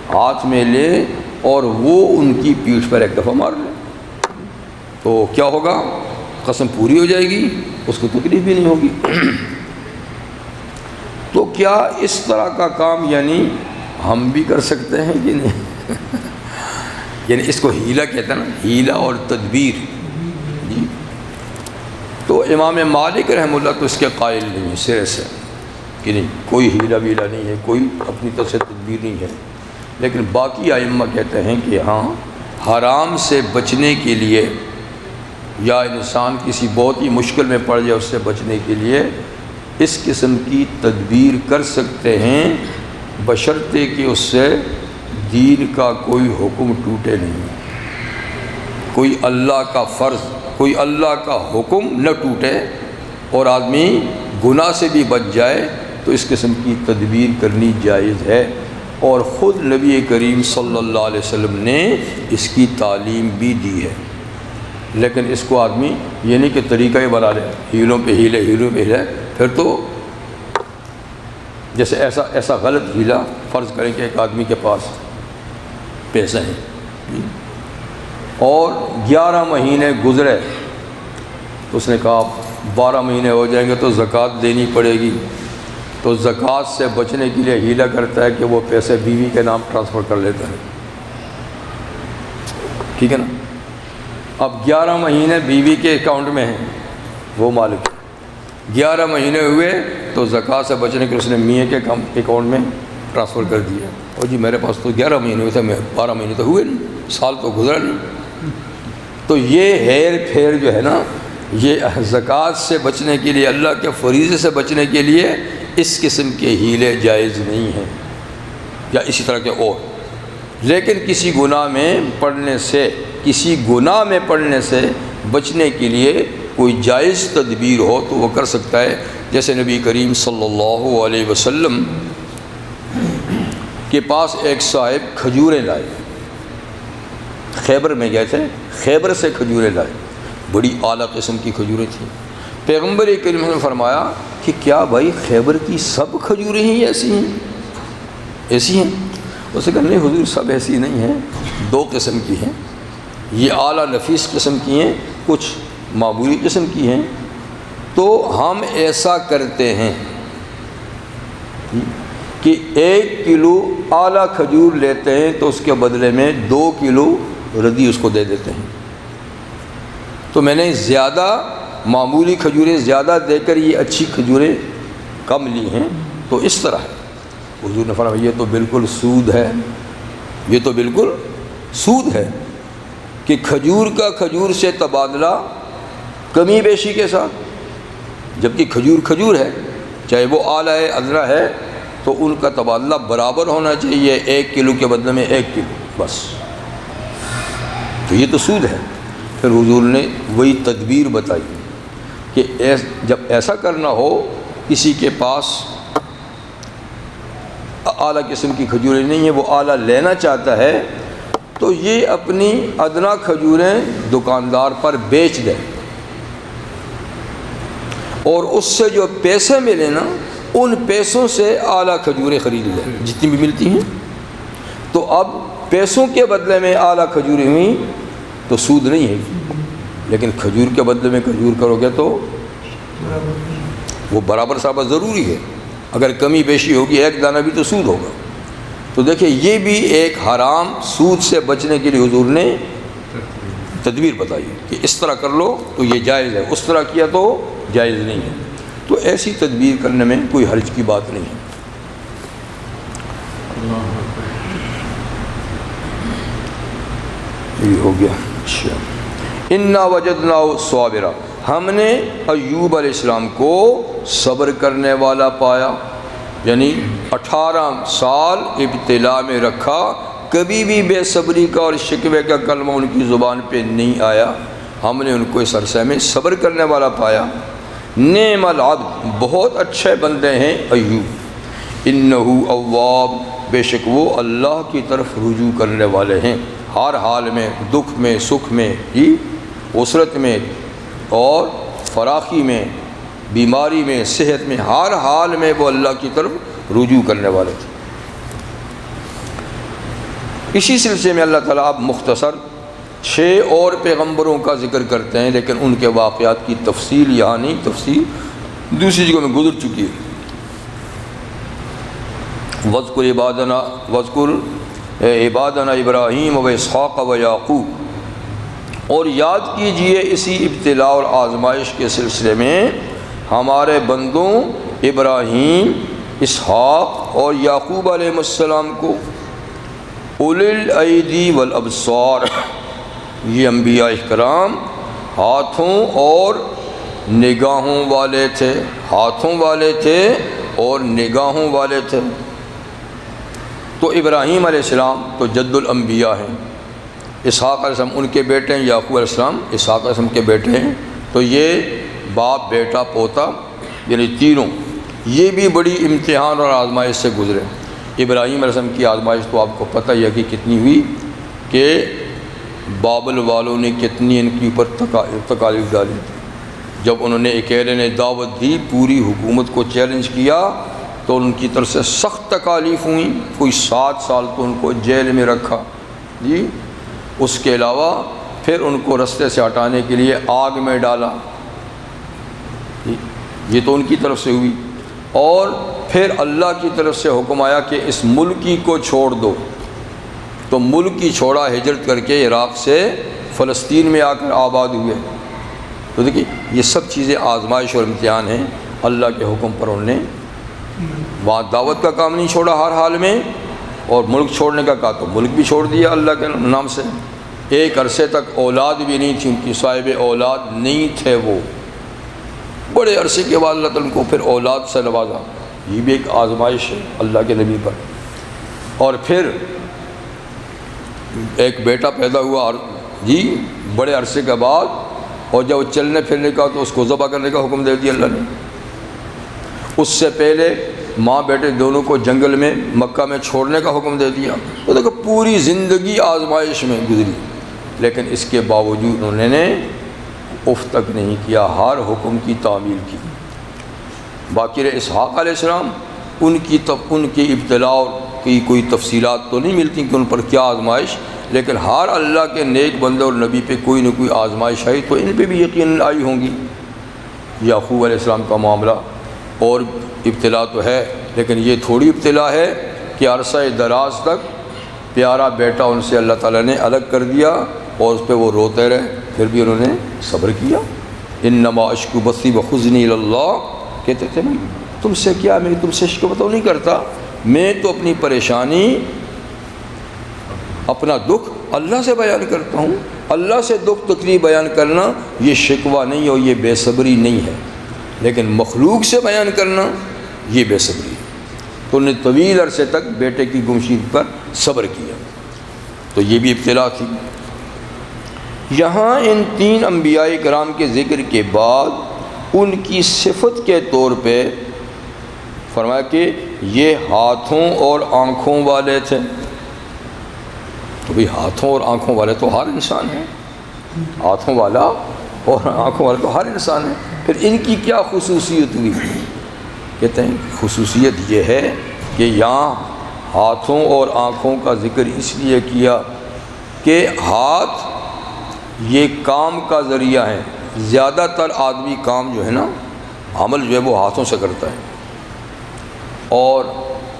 ہاتھ میں لے اور وہ ان کی پیٹھ پر ایک دفعہ مار لے، تو کیا ہوگا؟ قسم پوری ہو جائے گی، اس کو تکلیف بھی نہیں ہوگی۔ تو کیا اس طرح کا کام یعنی ہم بھی کر سکتے ہیں کہ نہیں؟ یعنی اس کو ہیلا کہتے ہیں نا، ہیلا اور تدبیر۔ جی تو امام مالک رحمہ اللہ تو اس کے قائل نہیں ہے سرے سے کہ نہیں، کوئی ہیلا ویلا نہیں ہے، کوئی اپنی طرف سے تدبیر نہیں ہے، لیکن باقی ائمہ کہتے ہیں کہ ہاں، حرام سے بچنے کے لیے یا انسان کسی بہت ہی مشکل میں پڑ جائے اس سے بچنے کے لیے اس قسم کی تدبیر کر سکتے ہیں، بشرطے کہ اس سے دین کا کوئی حکم ٹوٹے نہیں، کوئی اللہ کا فرض، کوئی اللہ کا حکم نہ ٹوٹے اور آدمی گناہ سے بھی بچ جائے، تو اس قسم کی تدبیر کرنی جائز ہے، اور خود نبی کریم صلی اللہ علیہ وسلم نے اس کی تعلیم بھی دی ہے۔ لیکن اس کو آدمی یہ نہیں کہ طریقہ ہی بنا لے، ہیلوں پہ ہیلے، ہیلوں پہ ہیلے، پھر تو جیسے ایسا غلط ہیلا فرض کریں کہ ایک آدمی کے پاس پیسے ہیں اور 11 مہینے گزرے تو اس نے کہا 12 مہینے ہو جائیں گے تو زکوٰۃ دینی پڑے گی، تو زکوٰۃ سے بچنے کے لیے ہیلا کرتا ہے کہ وہ پیسے بیوی کے نام ٹرانسفر کر لیتا ہے، ٹھیک ہے نا؟ اب 11 مہینے بیوی کے اکاؤنٹ میں ہیں، وہ مالک، 11 مہینے ہوئے تو زکوٰۃ سے بچنے کے لیے اس نے میاں کے اکاؤنٹ میں ٹرانسفر کر دیا، اور جی میرے پاس تو 11 مہینے ہوئے تھے، 12 مہینے تو ہوئے نہیں، سال تو گزرا نہیں۔ تو یہ ہیر پھیر جو ہے نا، یہ زکوٰۃ سے بچنے کے لیے، اللہ کے فریضے سے بچنے کے لیے اس قسم کے ہیلے جائز نہیں ہیں، یا اسی طرح کے اور۔ لیکن کسی گناہ میں پڑنے سے بچنے کے لیے کوئی جائز تدبیر ہو تو وہ کر سکتا ہے، جیسے نبی کریم صلی اللہ علیہ وسلم کے پاس ایک صاحب کھجوریں لائے، خیبر میں گئے تھے، خیبر سے کھجوریں لائے، بڑی اعلیٰ قسم کی کھجوریں تھیں۔ پیغمبر کریم نے فرمایا کہ کیا بھائی خیبر کی سب کھجوریں ہی ایسی ہیں؟ اسے کہا نہیں حضور، سب ایسی نہیں ہیں، 2 قسم کی ہیں، یہ اعلیٰ نفیس قسم کی ہیں، کچھ معمولی قسم کی ہیں۔ تو ہم ایسا کرتے ہیں کہ 1 کلو اعلیٰ کھجور لیتے ہیں تو اس کے بدلے میں 2 کلو ردی اس کو دے دیتے ہیں۔ تو میں نے زیادہ معمولی کھجوریں زیادہ دے کر یہ اچھی کھجوریں کم لی ہیں، تو اس طرح ہے۔ حضور نے فرمایا یہ تو بالکل سود ہے، یہ تو بالکل سود ہے کہ کھجور کا کھجور سے تبادلہ کمی بیشی کے ساتھ، جبکہ کھجور ہے، چاہے وہ اعلیٰ ہے ادنا ہے، تو ان کا تبادلہ برابر ہونا چاہیے، 1 کلو کے بدلے میں 1 کلو بس، تو یہ تو سود ہے۔ پھر حضور نے وہی تدبیر بتائی کہ جب ایسا کرنا ہو، کسی کے پاس اعلیٰ قسم کی کھجوریں نہیں ہیں، وہ اعلیٰ لینا چاہتا ہے، تو یہ اپنی ادنا کھجوریں دکاندار پر بیچ دے، اور اس سے جو پیسے ملے نا ان پیسوں سے اعلیٰ کھجوریں خرید لیں جتنی بھی ملتی ہیں۔ تو اب پیسوں کے بدلے میں اعلیٰ کھجوریں ہوئیں تو سود نہیں ہے، لیکن کھجور کے بدلے میں کھجور کرو گے تو وہ برابر صابر ضروری ہے، اگر کمی بیشی ہوگی ایک دانہ بھی تو سود ہوگا۔ تو دیکھیں یہ بھی ایک حرام سود سے بچنے کے لیے حضور نے تدبیر بتائی کہ اس طرح کر لو تو یہ جائز ہے، اس طرح کیا تو جائز نہیں ہے۔ تو ایسی تدبیر کرنے میں کوئی حرج کی بات نہیں ہے۔ یہ ہو گیا۔ اچھا، انا وجدناہ صابرا، ہم نے ایوب علیہ السلام کو صبر کرنے والا پایا، یعنی 18 سال ابتلا میں رکھا، کبھی بھی بے صبری کا اور شکوے کا کلمہ ان کی زبان پہ نہیں آیا، ہم نے ان کو اس عرصے میں صبر کرنے والا پایا۔ نعم العبد، بہت اچھے بندے ہیں ایوب، انہ اواب، بے شک وہ اللہ کی طرف رجوع کرنے والے ہیں، ہر حال میں، دکھ میں، سکھ میں، عسرت میں اور فراخی میں، بیماری میں، صحت میں، ہر حال میں وہ اللہ کی طرف رجوع کرنے والے تھے۔ اسی سلسلے میں اللہ تعالیٰ اب مختصر 6 اور پیغمبروں کا ذکر کرتے ہیں، لیکن ان کے واقعات کی تفصیل یہاں نہیں، تفصیل دوسری جگہ میں گزر چکی ہے۔ وَاذْكُرْ عبادنا ابراہیم و اسحاق و یعقوب، اور یاد کیجئے اسی ابتلاء اور آزمائش کے سلسلے میں ہمارے بندوں ابراہیم، اسحاق اور یعقوب علیہ السلام کو، اولی الایدی والابصار، یہ انبیاء کرام ہاتھوں اور نگاہوں والے تھے، ہاتھوں والے تھے اور نگاہوں والے تھے۔ تو ابراہیم علیہ السلام تو جد الانبیاء ہیں، اسحاق علیہ السلام ان کے بیٹے ہیں، یعقوب علیہ السلام اسحاق علیہ السلام کے بیٹے ہیں، تو یہ باپ بیٹا پوتا یعنی تینوں یہ بھی بڑی امتحان اور آزمائش سے گزرے۔ ابراہیم علیہ السلام کی آزمائش تو آپ کو پتہ ہی ہے کہ کتنی ہوئی، کہ بابل والوں نے کتنی ان کے اوپر تکالیف ڈالی۔ جب انہوں نے اکیلے نے دعوت دی، پوری حکومت کو چیلنج کیا، تو ان کی طرف سے سخت تکالیف ہوئیں، کوئی 7 سال تو ان کو جیل میں رکھا جی، اس کے علاوہ پھر ان کو رستے سے ہٹانے کے لیے آگ میں ڈالا، یہ تو ان کی طرف سے ہوئی۔ اور پھر اللہ کی طرف سے حکم آیا کہ اس ملکی کو چھوڑ دو، تو ملک ہی چھوڑا، ہجرت کر کے عراق سے فلسطین میں آ کر آباد ہوئے۔ تو دیکھیے یہ سب چیزیں آزمائش اور امتحان ہیں، اللہ کے حکم پر انہوں نے وہاں دعوت کا کام نہیں چھوڑا ہر حال میں، اور ملک چھوڑنے کا کہا تو ملک بھی چھوڑ دیا اللہ کے نام سے۔ ایک عرصے تک اولاد بھی نہیں تھی ان کی، صاحب اولاد نہیں تھے وہ، بڑے عرصے کے بعد اللہ تعالیٰ کو پھر اولاد سے نوازا، یہ بھی ایک آزمائش ہے اللہ کے نبی پر۔ اور پھر ایک بیٹا پیدا ہوا اور جی بڑے عرصے کے بعد، اور جب وہ چلنے پھرنے کا تو اس کو ذبح کرنے کا حکم دے دیا اللہ نے۔ اس سے پہلے ماں بیٹے دونوں کو جنگل میں مکہ میں چھوڑنے کا حکم دے دیا۔ تو دیکھو پوری زندگی آزمائش میں گزری، لیکن اس کے باوجود انہوں نے اف تک نہیں کیا، ہر حکم کی تعمیل کی۔ باقی رہے اسحاق علیہ السلام، ان کی ابتلاء کی کوئی تفصیلات تو نہیں ملتی کہ ان پر کیا آزمائش، لیکن ہر اللہ کے نیک بندے اور نبی پہ کوئی نہ کوئی آزمائش آئی، تو ان پہ بھی یقیناً آئی ہوں گی۔ یعقوب علیہ السلام کا معاملہ اور ابتلاء تو ہے، لیکن یہ تھوڑی ابتلاء ہے کہ عرصہ دراز تک پیارا بیٹا ان سے اللہ تعالیٰ نے الگ کر دیا اور اس پہ وہ روتے رہے، پھر بھی انہوں نے صبر کیا۔ انما اشکو بثی وحزنی الی اللہ، کہتے تھے نا تم سے کیا، میں تم سے شکوہ تو نہیں کرتا، میں تو اپنی پریشانی اپنا دکھ اللہ سے بیان کرتا ہوں۔ اللہ سے دکھ تکلیف بیان کرنا یہ شکوہ نہیں اور یہ بے صبری نہیں ہے، لیکن مخلوق سے بیان کرنا یہ بے صبری ہے۔ تو انہوں نے طویل عرصے تک بیٹے کی گمشدگی پر صبر کیا، تو یہ بھی ابتلاء تھی۔ یہاں ان 3 انبیاء کرام کے ذکر کے بعد ان کی صفت کے طور پہ فرمایا کہ یہ ہاتھوں اور آنکھوں والے تھے۔ تو بھئی ہاتھوں اور آنکھوں والے تو ہر انسان ہے، ہاتھوں والا اور آنکھوں والا تو ہر انسان ہے۔ پھر ان کی کیا خصوصیت ہوئی؟ کہتے ہیں خصوصیت یہ ہے کہ یہاں ہاتھوں اور آنکھوں کا ذکر اس لیے کیا کہ ہاتھ یہ کام کا ذریعہ ہے. زیادہ تر آدمی کام جو ہے نا، عمل جو ہے وہ ہاتھوں سے کرتا ہے. اور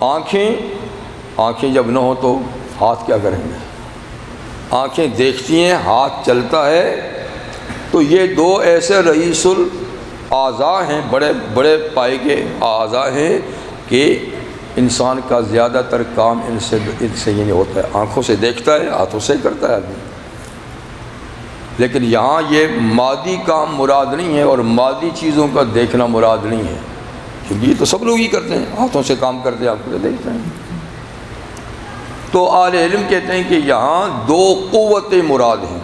آنکھیں جب نہ ہو تو ہاتھ کیا کریں گے؟ آنکھیں دیکھتی ہیں، ہاتھ چلتا ہے. تو یہ دو ایسے رئیس الاعضاء ہیں، بڑے بڑے پائے کے اعضاء ہیں کہ انسان کا زیادہ تر کام ان سے یہ نہیں ہوتا ہے. آنکھوں سے دیکھتا ہے، ہاتھوں سے کرتا ہے آدمی. لیکن یہاں یہ مادی کام مراد نہیں ہے اور مادی چیزوں کا دیکھنا مراد نہیں ہے، کیونکہ یہ تو سب لوگ ہی کرتے ہیں، ہاتھوں سے کام کرتے ہیں، آنکھوں سے دیکھتے ہیں. تو اہل علم کہتے ہیں کہ یہاں دو قوتیں مراد ہیں.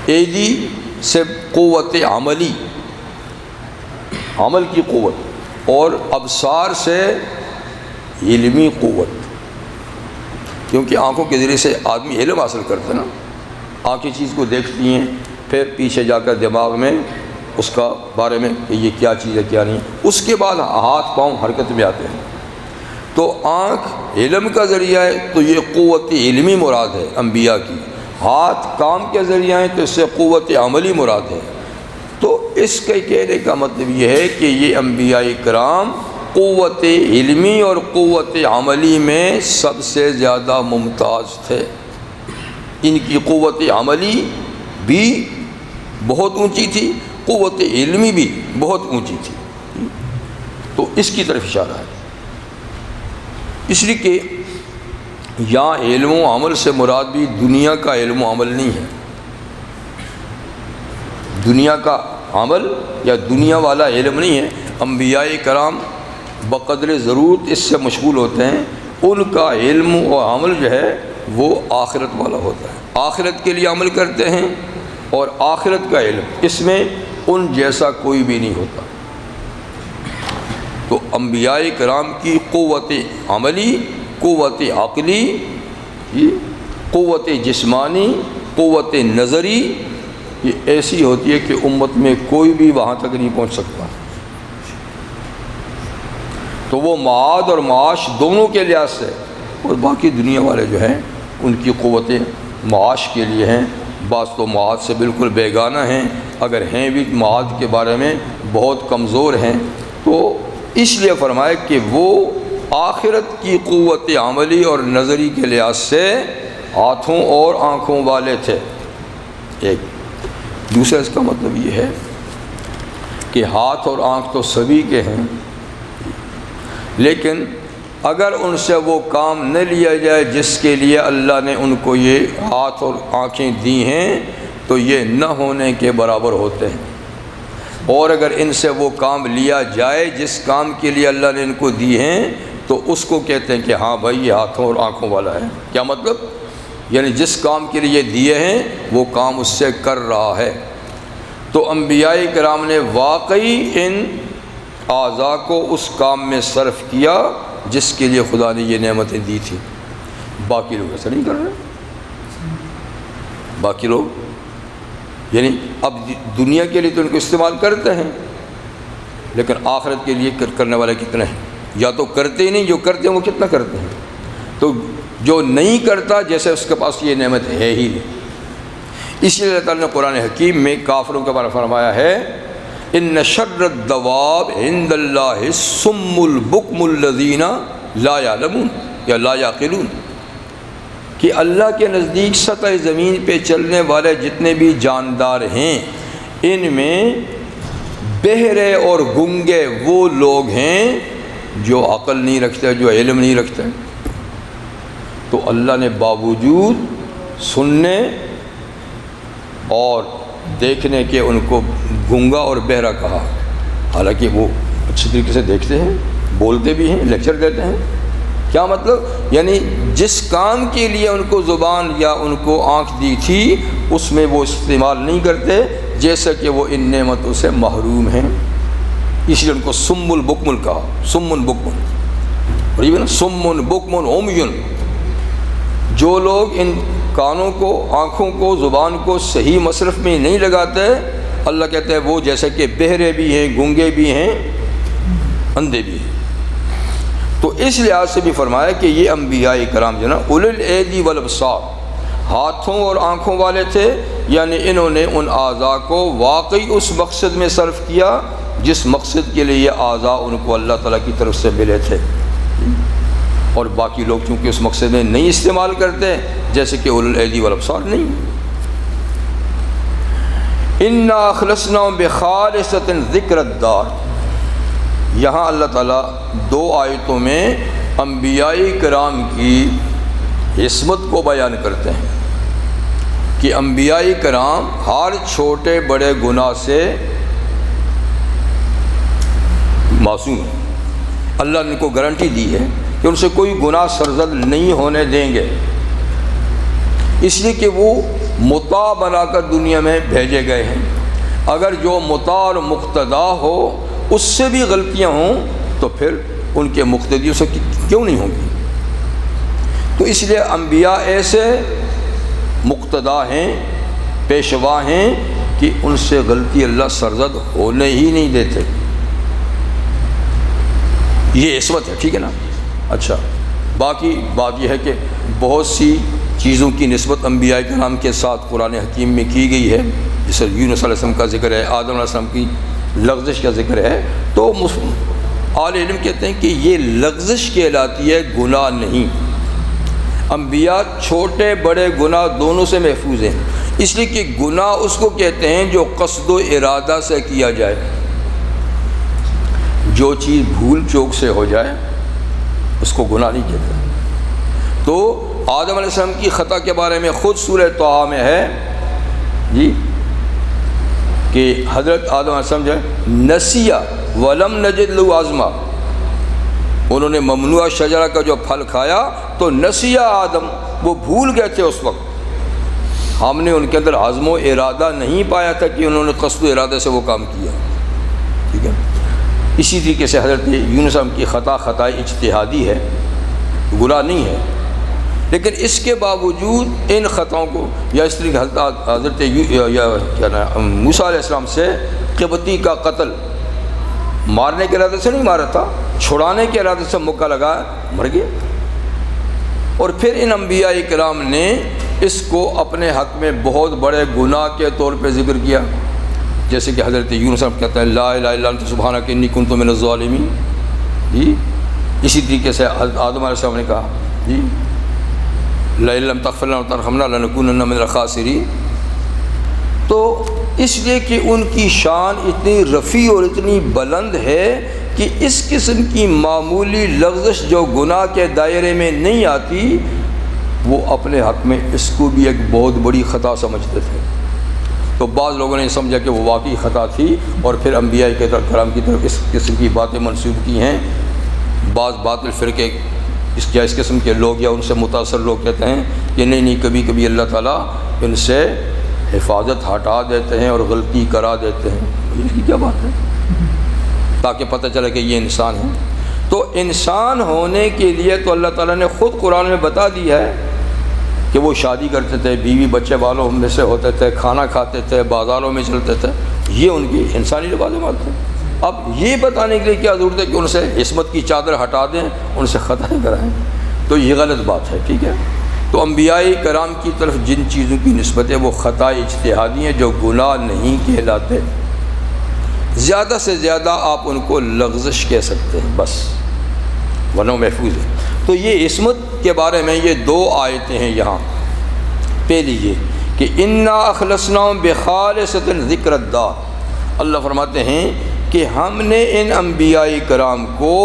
ایدی سے قوت عملی، عمل کی قوت، اور ابصار سے علمی قوت. کیونکہ آنکھوں کے ذریعے سے آدمی علم حاصل کرتا ہے نا، آنکھیں چیز کو دیکھتی ہیں، پھر پیچھے جا کر دماغ میں اس کا بارے میں کہ یہ کیا چیز ہے کیا نہیں، اس کے بعد ہاتھ پاؤں حرکت میں آتے ہیں. تو آنکھ علم کا ذریعہ ہے تو یہ قوت علمی مراد ہے انبیاء کی. ہاتھ کام کے ذریعہ ہے تو اس سے قوت عملی مراد ہے. تو اس کے کہنے کا مطلب یہ ہے کہ یہ انبیاء کرام قوت علمی اور قوت عملی میں سب سے زیادہ ممتاز تھے. ان کی قوت عملی بھی بہت اونچی تھی، قوت علمی بھی بہت اونچی تھی. تو اس کی طرف اشارہ ہے. اس لیے کہ یہاں علم و عمل سے مراد بھی دنیا کا علم و عمل نہیں ہے. دنیا کا عمل یا دنیا والا علم نہیں ہے. انبیاء کرام بقدر ضرورت اس سے مشغول ہوتے ہیں. ان کا علم و عمل جو ہے وہ آخرت والا ہوتا ہے، آخرت کے لیے عمل کرتے ہیں، اور آخرت کا علم اس میں ان جیسا کوئی بھی نہیں ہوتا. تو انبیاء کرام کی قوت عملی، قوت عقلی، قوت جسمانی، قوت نظری یہ ایسی ہوتی ہے کہ امت میں کوئی بھی وہاں تک نہیں پہنچ سکتا. تو وہ معاد اور معاش دونوں کے لحاظ سے، اور باقی دنیا والے جو ہیں ان کی قوتیں معاش کے لیے ہیں. بعض تو معاد سے بالکل بیگانہ ہیں، اگر ہیں بھی معاد کے بارے میں بہت کمزور ہیں. تو اس لیے فرمایا کہ وہ آخرت کی قوت عملی اور نظری کے لحاظ سے ہاتھوں اور آنکھوں والے تھے. ایک دوسرا اس کا مطلب یہ ہے کہ ہاتھ اور آنکھ تو سبھی کے ہیں، لیکن اگر ان سے وہ کام نہ لیا جائے جس کے لیے اللہ نے ان کو یہ ہاتھ اور آنکھیں دی ہیں تو یہ نہ ہونے کے برابر ہوتے ہیں. اور اگر ان سے وہ کام لیا جائے جس کام کے لیے اللہ نے ان کو دی ہیں تو اس کو کہتے ہیں کہ ہاں بھائی یہ ہاتھوں اور آنکھوں والا ہے. کیا مطلب؟ یعنی جس کام کے لیے دیے ہیں وہ کام اس سے کر رہا ہے. تو انبیاء کرام نے واقعی ان اعضاء کو اس کام میں صرف کیا جس کے لیے خدا نے یہ نعمتیں دی تھیں. باقی لوگ ایسا نہیں کر رہے. باقی لوگ یعنی اب دنیا کے لیے تو ان کو استعمال کرتے ہیں، لیکن آخرت کے لیے کرنے والے کتنے ہیں؟ یا تو کرتے ہی نہیں، جو کرتے ہیں وہ کتنا کرتے ہیں. تو جو نہیں کرتا جیسے اس کے پاس یہ نعمت ہے ہی نہیں. اس لیے اللہ تعالیٰ نے قرآن حکیم میں کافروں کے بارے میں فرمایا ہے ان شر الدواب عند اللہ الصم البکم الذین لا یعلمون یا لا یعقلون، کہ اللہ کے نزدیک سطح زمین پہ چلنے والے جتنے بھی جاندار ہیں ان میں بہرے اور گنگے وہ لوگ ہیں جو عقل نہیں رکھتے، جو علم نہیں رکھتے. تو اللہ نے باوجود سننے اور دیکھنے کے ان کو گنگا اور بہرا کہا، حالانکہ وہ اچھی طریقے سے دیکھتے ہیں، بولتے بھی ہیں، لیکچر دیتے ہیں. کیا مطلب؟ یعنی جس کام کے لیے ان کو زبان یا ان کو آنکھ دی تھی اس میں وہ استعمال نہیں کرتے، جیسا کہ وہ ان نعمتوں سے محروم ہیں. اس لیے ان کو سم البکم کہا. سم بکم، سم بکم عمیٌ. جو لوگ ان کانوں کو، آنکھوں کو، زبان کو صحیح مصرف میں نہیں لگاتے اللہ کہتے ہیں وہ جیسے کہ بہرے بھی ہیں، گونگے بھی ہیں، اندھے بھی ہیں۔ تو اس لحاظ سے بھی فرمایا کہ یہ انبیاء کرام جو نا اولو الایدی والابصار، ہاتھوں اور آنکھوں والے تھے، یعنی انہوں نے ان اعضاء کو واقعی اس مقصد میں صرف کیا جس مقصد کے لیے یہ اعضاء ان کو اللہ تعالیٰ کی طرف سے ملے تھے، اور باقی لوگ چونکہ اس مقصد میں نہیں استعمال کرتے، جیسے کہ اولو الایدی والابصار نہیں۔ انا اخلصناہم بخالصۃ ذکر الدار، یہاں اللہ تعالیٰ 2 آیتوں میں انبیاء کرام کی عصمت کو بیان کرتے ہیں کہ انبیاء کرام ہر چھوٹے بڑے گناہ سے معصوم ہیں۔ اللہ نے ان کو گارنٹی دی ہے کہ ان سے کوئی گناہ سرزد نہیں ہونے دیں گے، اس لیے کہ وہ مطاع بنا کر دنیا میں بھیجے گئے ہیں۔ اگر جو مطاع اور مقتدا ہو اس سے بھی غلطیاں ہوں تو پھر ان کے مقتدیوں سے کیوں نہیں ہوں گی؟ تو اس لیے انبیاء ایسے مقتدا ہیں، پیشوا ہیں کہ ان سے غلطی اللہ سرزد ہونے ہی نہیں دیتے۔ یہ عصمت ہے، ٹھیک ہے نا؟ اچھا، باقی بات یہ ہے کہ بہت سی چیزوں کی نسبت انبیاء کرام کے ساتھ قرآن حکیم میں کی گئی ہے، جیسے یونس علیہ السلام کا ذکر ہے، آدم علیہ السلام کی لغزش کا ذکر ہے، تو اہل علم کہتے ہیں کہ یہ لغزش کہلاتی ہے، گناہ نہیں۔ انبیاء چھوٹے بڑے گناہ دونوں سے محفوظ ہیں، اس لیے کہ گناہ اس کو کہتے ہیں جو قصد و ارادہ سے کیا جائے، جو چیز بھول چوک سے ہو جائے اس کو گناہ نہیں کہتے۔ تو آدم علیہ السلام کی خطا کے بارے میں خود سورہ طٰہٰ میں ہے جی کہ حضرت آدم علیہ السلام جو ہے نسیہ ولم نجد لہ عزما، انہوں نے ممنوع شجرہ کا جو پھل کھایا تو نسیہ آدم، وہ بھول گئے تھے اس وقت، ہم نے ان کے اندر عزم و ارادہ نہیں پایا تھا کہ انہوں نے قصد و ارادہ سے وہ کام کیا، ٹھیک ہے۔ اسی طریقے سے حضرت یونس کی خطا اجتہادی ہے، گناہ نہیں ہے، لیکن اس کے باوجود ان خطاؤں کو، یا اس طریقے حضرت موسیٰ علیہ السلام سے قبطی کا قتل مارنے کے ارادے سے نہیں مارا تھا، چھڑانے کے ارادے سے موقع لگا، مر گیا۔ اور پھر ان انبیاء کرام نے اس کو اپنے حق میں بہت بڑے گناہ کے طور پہ ذکر کیا، جیسے کہ حضرت یونس کہتے ہیں لا الہ الا انت سبحانک انی کنت من الظالمین جی۔ اسی طریقے سے آدم علیہ السلام نے کہا جی لئن لم تغفر لنا وترحمنا لنکونن من الخاسرین۔ تو اس لیے کہ ان کی شان اتنی رفیع اور اتنی بلند ہے کہ اس قسم کی معمولی لغزش جو گناہ کے دائرے میں نہیں آتی، وہ اپنے حق میں اس کو بھی ایک بہت بڑی خطا سمجھتے تھے۔ تو بعض لوگوں نے سمجھا کہ وہ واقعی خطا تھی اور پھر انبیاء کرام کی طرف اس قسم کی باتیں منسوب کی ہیں۔ بعض باطل فرقے اس قسم کے لوگ یا ان سے متاثر لوگ کہتے ہیں کہ نہیں کبھی کبھی اللہ تعالیٰ ان سے حفاظت ہٹا دیتے ہیں اور غلطی کرا دیتے ہیں، اس کی کیا بات ہے؟ تاکہ پتہ چلے کہ یہ انسان ہے۔ تو انسان ہونے کے لیے تو اللہ تعالیٰ نے خود قرآن میں بتا دیا ہے کہ وہ شادی کرتے تھے، بیوی بچے والوں میں سے ہوتے تھے، کھانا کھاتے تھے، بازاروں میں چلتے تھے، یہ ان کی انسانی لوازمات تھے۔ اب یہ بتانے کے لیے کیا ضرورت ہے کہ ان سے عصمت کی چادر ہٹا دیں، ان سے خطا کرائیں؟ تو یہ غلط بات ہے، ٹھیک ہے۔ تو انبیاء کرام کی طرف جن چیزوں کی نسبت ہے وہ خطا اجتہادی ہیں جو گناہ نہیں کہلاتے۔ زیادہ سے زیادہ آپ ان کو لغزش کہہ سکتے ہیں بس، ورنہ محفوظ ہے۔ تو یہ عصمت کے بارے میں یہ 2 آیتیں ہیں یہاں۔ پہلی یہ کہ انا اخلصناہم بخالصۃ ذکر الدار، اللہ فرماتے ہیں کہ ہم نے ان انبیاء کرام کو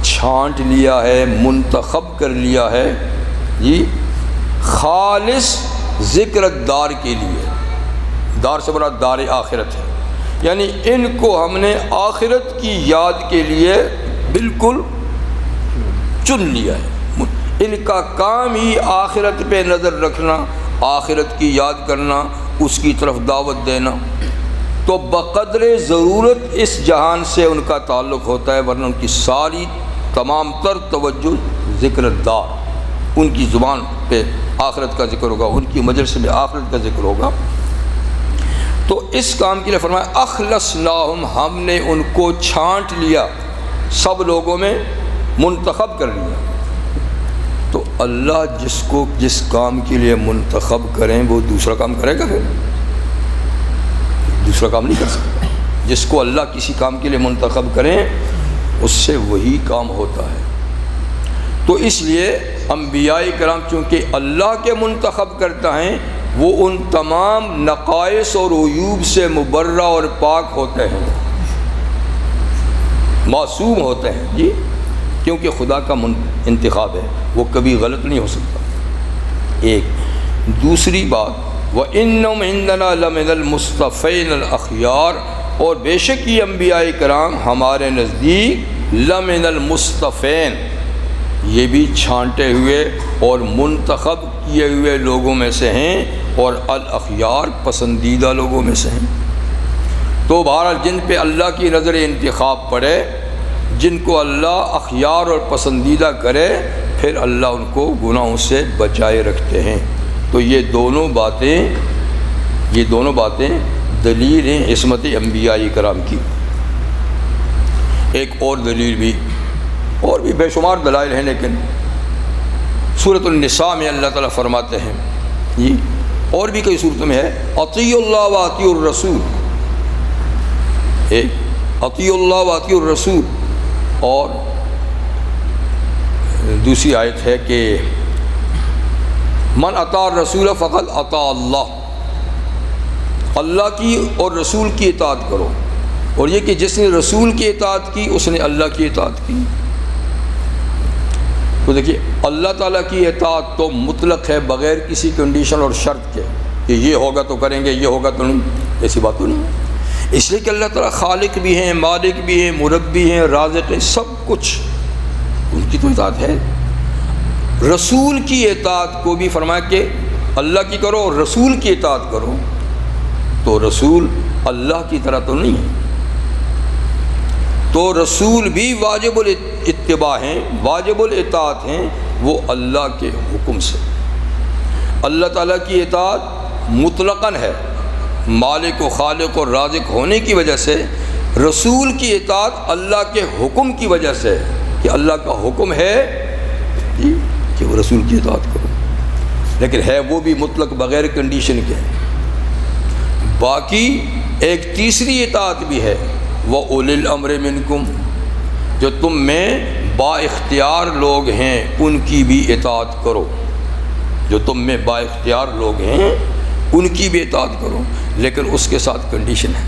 چھانٹ لیا ہے، منتخب کر لیا ہے جی، خالص ذکر الدار کے لیے۔ دار سے مراد دار آخرت ہے، یعنی ان کو ہم نے آخرت کی یاد کے لیے بالکل چن لیا ہے۔ ان کا کام ہی آخرت پہ نظر رکھنا، آخرت کی یاد کرنا، اس کی طرف دعوت دینا۔ تو بقدر ضرورت اس جہان سے ان کا تعلق ہوتا ہے، ورنہ ان کی ساری تمام تر توجہ ذکر الدار، ان کی زبان پہ آخرت کا ذکر ہوگا، ان کی مجلس میں آخرت کا ذکر ہوگا۔ تو اس کام کے لیے فرمایا اخلصناہم، ہم نے ان کو چھانٹ لیا، سب لوگوں میں منتخب کر لیا۔ تو اللہ جس کو جس کام کے لیے منتخب کریں وہ دوسرا کام کرے گا، پھر دوسرا کام نہیں کر سکتا۔ جس کو اللہ کسی کام کے لیے منتخب کریں اس سے وہی کام ہوتا ہے۔ تو اس لیے انبیاء کرام چونکہ اللہ کے منتخب کرتا ہیں، وہ ان تمام نقائص اور عیوب سے مبرہ اور پاک ہوتے ہیں، معصوم ہوتے ہیں جی، کیونکہ خدا کا انتخاب ہے، وہ کبھی غلط نہیں ہو سکتا۔ ایک دوسری بات، وَإِنَّهُمْ عِندَنَا لَمِنَ الْمُصْطَفَيْنَ الْأَخْيَارِ، اور بے شک یہ انبیاء کرام ہمارے نزدیک لَمِنَ الْمُصْطَفَيْنَ، یہ بھی چھانٹے ہوئے اور منتخب کیے ہوئے لوگوں میں سے ہیں، اور الاخیار پسندیدہ لوگوں میں سے ہیں۔ تو بہرحال جن پہ اللہ کی نظر انتخاب پڑے، جن کو اللہ اخیار اور پسندیدہ کرے، پھر اللہ ان کو گناہوں سے بچائے رکھتے ہیں۔ تو یہ دونوں باتیں دلیل ہیں عصمت انبیاء کرام کی۔ ایک اور دلیل بھی، اور بھی بے شمار دلائل ہیں، لیکن سورۃ النساء میں اللہ تعالیٰ فرماتے ہیں، جی اور بھی کئی صورتوں میں ہے، اطیعوا اللہ و اطیعوا الرسول، ایک اطیعوا اللہ و اطیعوا الرسول، اور دوسری آیت ہے کہ من اطاع الرسول فقد اطاع اللہ، اللہ کی اور رسول کی اطاعت کرو، اور یہ کہ جس نے رسول کی اطاعت کی اس نے اللہ کی اطاعت کی۔ تو دیکھیے اللہ تعالیٰ کی اطاعت تو مطلق ہے، بغیر کسی کنڈیشن اور شرط کے کہ یہ ہوگا تو کریں گے، یہ ہوگا تو نہیں، ایسی بات تو نہیں ہے۔ اس لیے کہ اللہ تعالیٰ خالق بھی ہیں، مالک بھی ہیں، مربی ہیں، رازق ہیں، سب کچھ ان کی تو اطاعت ہے۔ رسول کی اطاعت کو بھی فرمایا کہ اللہ کی کرو اور رسول کی اطاعت کرو، تو رسول اللہ کی طرح تو نہیں ہے، تو رسول بھی واجب الاتباع ہیں، واجب الاطاعت ہیں، وہ اللہ کے حکم سے۔ اللہ تعالیٰ کی اطاعت مطلقاً ہے، مالک و خالق اور رازق ہونے کی وجہ سے۔ رسول کی اطاعت اللہ کے حکم کی وجہ سے، کہ اللہ کا حکم ہے کہ وہ رسول کی اطاعت کرو، لیکن ہے وہ بھی مطلق بغیر کنڈیشن کے۔ باقی ایک تیسری اطاعت بھی ہے، وَأُولِي الْأَمْرِ مِنْكُمْ، جو تم میں با اختیار لوگ ہیں ان کی بھی اطاعت کرو، جو تم میں با اختیار لوگ ہیں ان کی بھی اطاعت کرو، لیکن اس کے ساتھ کنڈیشن ہے،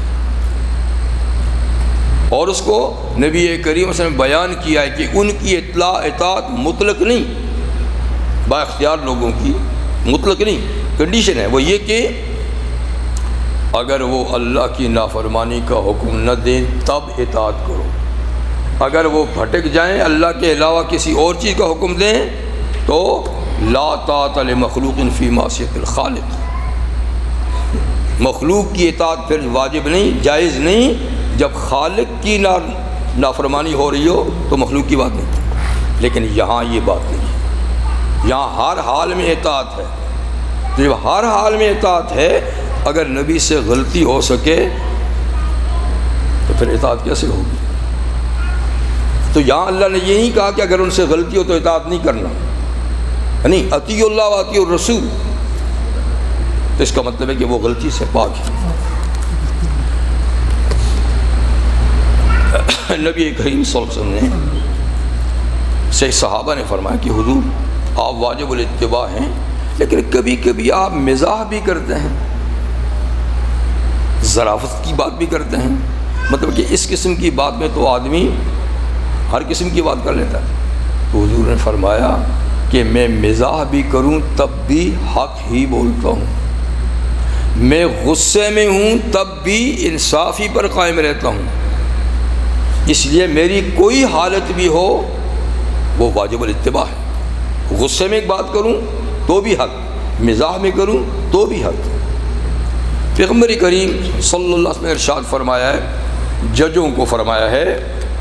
اور اس کو نبی کریم صلی اللہ علیہ وسلم نے بیان کیا ہے کہ ان کی اطاعت مطلق نہیں، با اختیار لوگوں کی مطلق نہیں، کنڈیشن ہے، وہ یہ کہ اگر وہ اللہ کی نافرمانی کا حکم نہ دیں تب اطاعت کرو، اگر وہ بھٹک جائیں اللہ کے علاوہ کسی اور چیز کا حکم دیں تو لا طاعۃ لمخلوق فی معصیۃ الخالق، مخلوق کی اطاعت پھر واجب نہیں، جائز نہیں، جب خالق کی نافرمانی ہو رہی ہو تو مخلوق کی بات نہیں۔ لیکن یہاں یہ بات نہیں ہے، یہاں ہر حال میں اطاعت ہے۔ جب ہر حال میں اطاعت ہے، اگر نبی سے غلطی ہو سکے تو پھر اطاعت کیسے ہوگی؟ تو یہاں اللہ نے یہ نہیں کہا کہ اگر ان سے غلطی ہو تو اطاعت نہیں کرنا، نہیں، اطیعوا اللہ و اطیعوا الرسول، تو اس کا مطلب ہے کہ وہ غلطی سے پاک ہے۔ نبی کریم صلی اللہ علیہ وسلم نے سے صحابہ نے فرمایا کہ حضور آپ واجب الاتباع ہیں، لیکن کبھی کبھی آپ مزاح بھی کرتے ہیں، ظرافت کی بات بھی کرتے ہیں، مطلب کہ اس قسم کی بات میں تو آدمی ہر قسم کی بات کر لیتا ہے۔ تو حضور نے فرمایا کہ میں مزاح بھی کروں تب بھی حق ہی بولتا ہوں، میں غصے میں ہوں تب بھی انصاف ہی پر قائم رہتا ہوں، اس لیے میری کوئی حالت بھی ہو وہ واجب الاتباع ہے۔ غصے میں ایک بات کروں تو بھی حق، مزاح میں کروں تو بھی حق۔ پیغمبر کریم صلی اللہ علیہ وسلم نے ارشاد فرمایا ہے، ججوں کو فرمایا ہے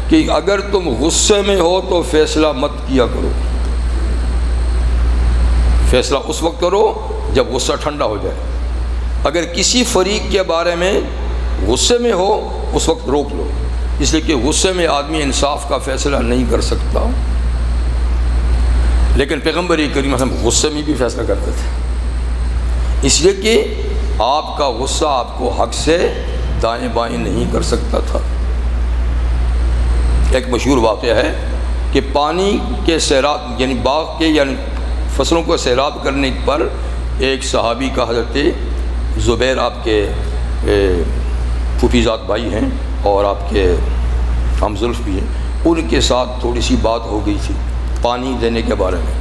کہ اگر تم غصے میں ہو تو فیصلہ مت کیا کرو، فیصلہ اس وقت کرو جب غصہ ٹھنڈا ہو جائے، اگر کسی فریق کے بارے میں غصے میں ہو اس وقت روک لو، اس لیے کہ غصے میں آدمی انصاف کا فیصلہ نہیں کر سکتا، لیکن پیغمبر کریم ہم غصے میں بھی فیصلہ کرتے تھے، اس لیے کہ آپ کا غصہ آپ کو حق سے دائیں بائیں نہیں کر سکتا تھا۔ ایک مشہور واقعہ ہے کہ پانی کے سیراب یعنی باغ کے یعنی فصلوں کو سیراب کرنے پر ایک صحابی کا حضرت زبیر آپ کے پھوپھی زاد بھائی ہیں اور آپ کے ہم زلف بھی ہیں، ان کے ساتھ تھوڑی سی بات ہو گئی تھی پانی دینے کے بارے میں،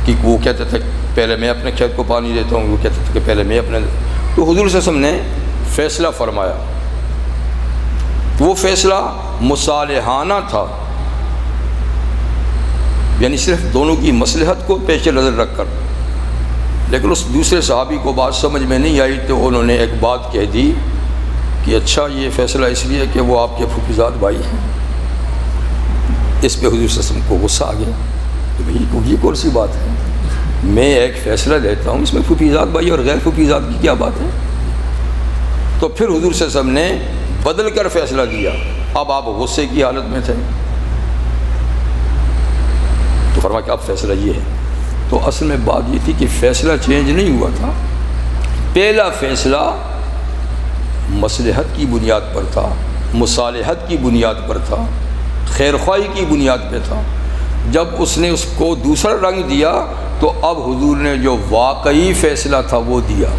کہ وہ کہتے تھے پہلے میں اپنے کھیت کو پانی دیتا ہوں، وہ کہتے تھے کہ پہلے میں اپنے، تو حضور صلی اللہ علیہ وسلم نے فیصلہ فرمایا، وہ فیصلہ مصالحانہ تھا، یعنی صرف دونوں کی مصلحت کو پیش نظر رکھ کر، لیکن اس دوسرے صحابی کو بات سمجھ میں نہیں آئی تو انہوں نے ایک بات کہہ دی کہ اچھا یہ فیصلہ اس لیے کہ وہ آپ کے پھوپھیزاد بھائی ہیں۔ اس پہ حضور صلی اللہ علیہ وسلم کو غصہ آ گیا کہ بھئی یہ کون سی بات ہے، میں ایک فیصلہ دیتا ہوں، اس میں پھوپھیزاد بھائی اور غیر پھوپھیزاد کی کیا بات ہے؟ تو پھر حضور صلی اللہ علیہ وسلم نے بدل کر فیصلہ دیا، اب آپ غصے کی حالت میں تھے تو فرمایا کہ اب فیصلہ یہ ہے۔ تو اصل میں بات یہ تھی کہ فیصلہ چینج نہیں ہوا تھا، پہلا فیصلہ مصلحت کی بنیاد پر تھا، مصالحت کی بنیاد پر تھا، خیرخواہی کی بنیاد پہ تھا۔ جب اس نے اس کو دوسرا رنگ دیا تو اب حضور نے جو واقعی فیصلہ تھا وہ دیا،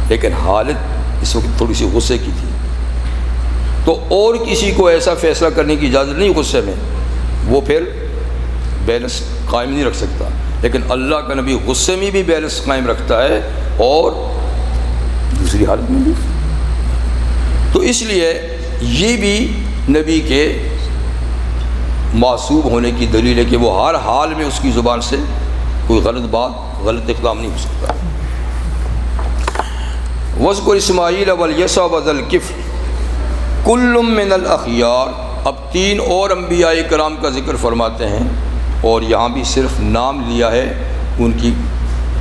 لیکن حالت اس وقت تھوڑی سی غصے کی تھی، تو اور کسی کو ایسا فیصلہ کرنے کی اجازت نہیں غصے میں، وہ پھر بیلنس قائم نہیں رکھ سکتا، لیکن اللہ کا نبی غصے میں بھی بیلنس قائم رکھتا ہے اور دوسری حالت میں بھی۔ تو اس لیے یہ بھی نبی کے معصوم ہونے کی دلیل ہے کہ وہ ہر حال میں اس کی زبان سے کوئی غلط بات غلط اقدام نہیں ہو سکتا۔ وَاذْكُرْ إِسْمَاعِيلَ وَالْيَسَعَ وَذَا الْكِفْلِ كُلٌّ مِّنَ الْأَخْيَارِ۔ اب تین اور انبیاء کرام کا ذکر فرماتے ہیں، اور یہاں بھی صرف نام لیا ہے، ان کی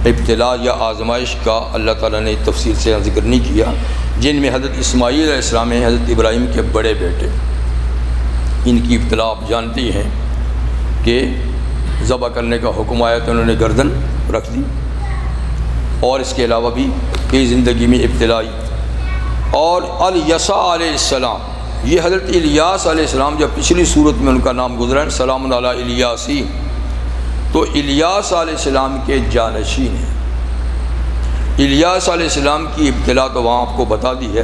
ابتلاء یا آزمائش کا اللہ تعالیٰ نے تفصیل سے ذکر نہیں کیا، جن میں حضرت اسماعیل علیہ السلام ہیں، حضرت ابراہیم کے بڑے بیٹے، ان کی ابتلاء آپ جانتی ہیں کہ ذبح کرنے کا حکم آیا تو انہوں نے گردن رکھ دی، اور اس کے علاوہ بھی کئی زندگی میں ابتلائی۔ اور الیسع علیہ السلام، یہ حضرت الیاس علیہ السلام جب پچھلی صورت میں ان کا نام گزرا ہے سلام علی الیاسی، تو الیاس علیہ السلام کے جانشین ہیں۔ الیاس علیہ السلام کی ابتلاء تو وہاں آپ کو بتا دی ہے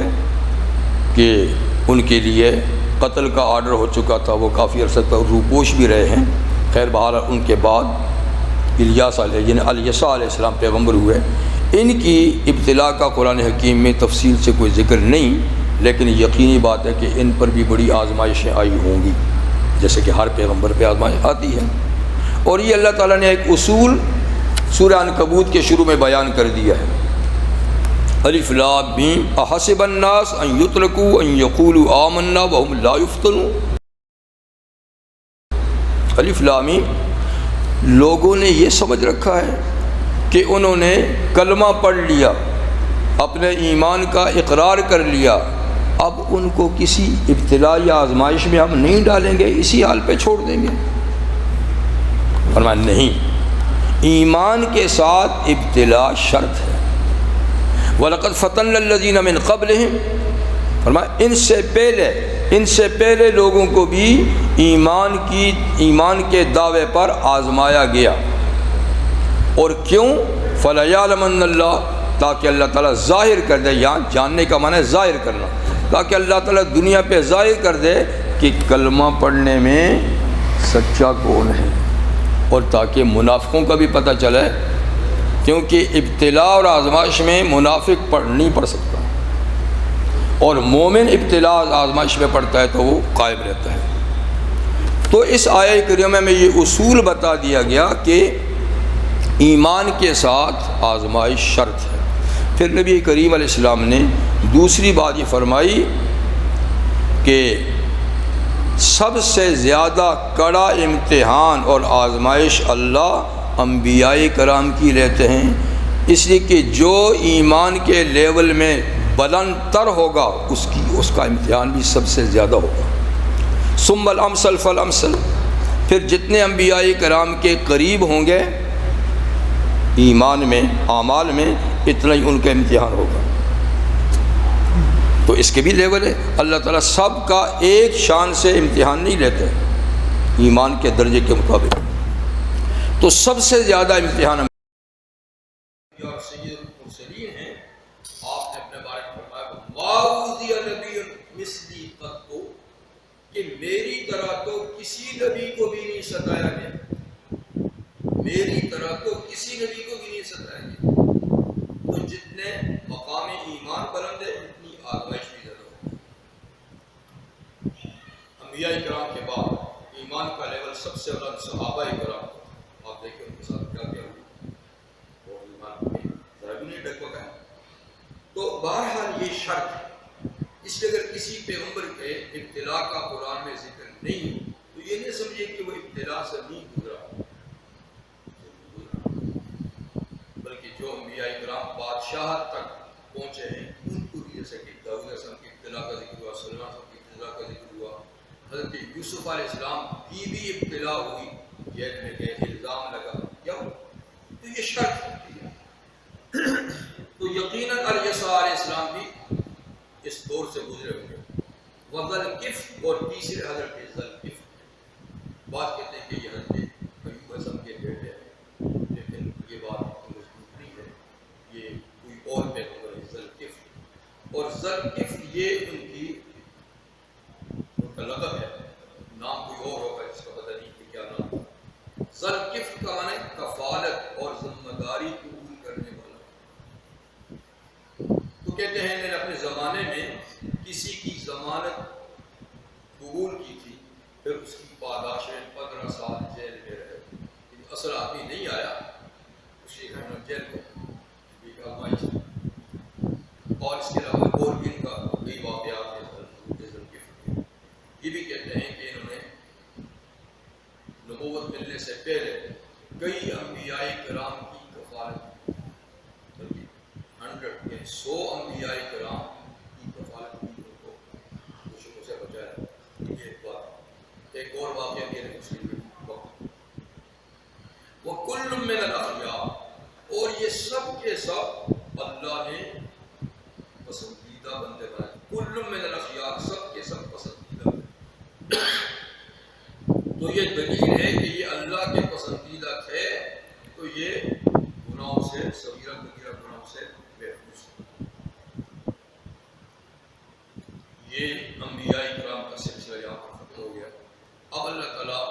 کہ ان کے لیے قتل کا آرڈر ہو چکا تھا، وہ کافی عرصہ تک روپوش بھی رہے ہیں۔ خیر بہرحال ان کے بعد الیاس علیہ یعنی الیسع علیہ السلام پیغمبر ہوئے۔ ان کی ابتلاء کا قرآن حکیم میں تفصیل سے کوئی ذکر نہیں، لیکن یقینی بات ہے کہ ان پر بھی بڑی آزمائشیں آئی ہوں گی، جیسے کہ ہر پیغمبر پہ آزمائش آتی ہے، اور یہ اللہ تعالیٰ نے ایک اصول سورہ عنکبوت کے شروع میں بیان کر دیا ہے۔ الف لام میم احسب الناس ان یترکوا ان یقولوا آمنا وهم لا یفتنون۔ الف لام میم، لوگوں نے یہ سمجھ رکھا ہے کہ انہوں نے کلمہ پڑھ لیا، اپنے ایمان کا اقرار کر لیا، اب ان کو کسی ابتلاء یا آزمائش میں ہم نہیں ڈالیں گے، اسی حال پہ چھوڑ دیں گے۔ فرمایا نہیں، ایمان کے ساتھ ابتلاء شرط ہے۔ وَلَقَدْ فَتَنَّا الَّذِينَ مِن قَبْلِهِمْ، فرمایا ان سے پہلے لوگوں کو بھی ایمان کے دعوے پر آزمایا گیا، اور کیوں؟ فَلَيَعْلَمَنَّ اللَّهُ، تاکہ اللہ تعالیٰ ظاہر کر دے، یہاں جاننے کا معنی ہے ظاہر کرنا، تاکہ اللہ تعالیٰ دنیا پہ ظاہر کر دے کہ کلمہ پڑھنے میں سچا کون ہے، اور تاکہ منافقوں کا بھی پتہ چلے، کیونکہ ابتلاء اور آزمائش میں منافق نہیں پڑھ سکتا، اور مومن ابتلاء آزمائش میں پڑھتا ہے تو وہ قائم رہتا ہے۔ تو اس آیہ کریمہ میں یہ اصول بتا دیا گیا کہ ایمان کے ساتھ آزمائش شرط ہے۔ پھر نبی کریم علیہ السلام نے دوسری بات یہ فرمائی کہ سب سے زیادہ کڑا امتحان اور آزمائش اللہ انبیاء کرام کی لیتے ہیں، اس لیے کہ جو ایمان کے لیول میں بلند تر ہوگا اس کا امتحان بھی سب سے زیادہ ہوگا۔ ثم الامثل فالامثل، پھر جتنے انبیاء کرام کے قریب ہوں گے ایمان میں، اعمال میں، اتنا ہی ان کا امتحان ہوگا۔ تو اس کے بھی لیول ہے، اللہ تعالیٰ سب کا ایک شان سے امتحان نہیں لیتے ایمان کے درجے کے مطابق۔ تو سب سے زیادہ امتحان اور سید المرسلین ہیں۔ آپ نے اپنے بارے میں فرمایا ما اوذی نبی مثلی قط، کہ میری طرح تو کسی نبی کو بھی نہیں ستایا گیا، میری طرح تو کسی نبی کو بھی نہیں ستایا گیا۔ تو جتنے مقام ایمان بلند ہے اتنی آزمائش بھی زیادہ ہوگی۔ انبیاء کرام کے بعد ایمان کا لیول سب سے بلند صحابہ کرام، آپ دیکھیں ان کے ساتھ کیا کیا ہوا، وہ ایمان میں ذرا بھی نہیں ڈگمگا ہے۔ تو بہرحال یہ شرط ہے، اس لیے اگر کسی پیغمبر کے ابتلا کا قرآن میں ذکر نہیں تو یہ نہیں سمجھے کہ وہ ابتلا سے نہیں گزرا، بلکہ جو انبیاء کرام بادشاہت تک پہنچے ہیں ان کو بھی، جیسے کہ داؤد علیہ السلام کی ابتلا کا ذکر ہوا، سلیمان علیہ السلام کی ابتلا کا ذکر ہوا، حضرت یوسف علیہ السلام کی بھی ابتلا ہوئی، جیل میں گئے، الزام لگا، کیا ہوا؟ تو یہ شرط ہے۔ تو یقیناً عیسیٰ علیہ السلام بھی اس دور سے گزرے ہوئے، وذوالکفل، اور تیسرے حضرت ذوالکفل، بات کہتے ہیں کہ یہ حضرت ایوب علیہ السلام کے بیٹے ہیں، لیکن یہ بات مضبوط نہیں ہے، یہ کوئی اور پیغمبر ہے ذوالکفل، اور ذوالکفل یہ ان کا لقب ہے، نام کوئی اور ہوگا جس کا پتہ نہیں کہ کیا نام تھا۔ ذوالکفل کا معنی کفالت اور ذمہ داری قبول کرنے والا۔ تو کہتے ہیں میں نے اپنے زمانے میں کسی کی ضمانت قبول کی تھی، پھر اس کی پاداش میں 15 سال جیل میں رہے، اصل آدمی نہیں آیا، اسی گھر جیل کو ایک آزمائش تھی۔ اور اس کے علاوہ اور بھی ان کا کئی واقعات ہیں۔ یہ بھی کہتے ہیں کہ انہوں نے نبوت ملنے سے پہلے کئی انبیاء کرام کی کفالت، بلکہ 100 انبیاء کرام کی کفالت کی، ان کو دشمنوں سے بچایا۔ یہ ایک بات۔ ایک اور واقعہ بھی ہے مسلم میں، وَكُلٌّ مِّنَ الْأَخْيَارِ، اور یہ سب کے سب اللہ نے پسندیدہ بندے بنائے۔ کل من الأخیار، سب کے سب پسندیدہ۔ تو یہ دلیل ہے کہ یہ اللہ کے پسندیدہ تھے، تو یہ گناہوں سے، صغیرہ کبیرہ گناہوں سے محفوظ ہے۔ یہ انبیاء کرام کا سلسلہ یہاں پر ختم ہو گیا۔ اب اللہ تعالیٰ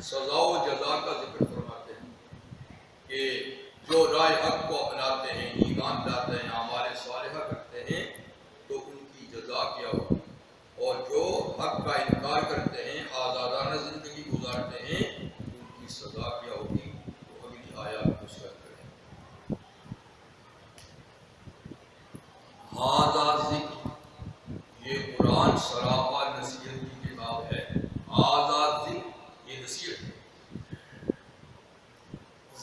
سزا و جزا کا ذکر فرماتے ہیں کہ جو رائے حق کو اپناتے ہیں، ایمان لاتے ہیں، اعمال صالحہ کرتے ہیں، تو ان کی جزا کیا ہوگی، اور جو حق کا انکار کرتے ہیں، آزادانہ زندگی گزارتے ہیں، ان کی سزا کیا ہوگی۔ تو اگلی آیات کو سمجھ کریں۔ ھذا ذکر، یہ قرآن سراپا نصیحت کی کتاب ہے۔ ھذا ذکر، یہ نصیحت ہے۔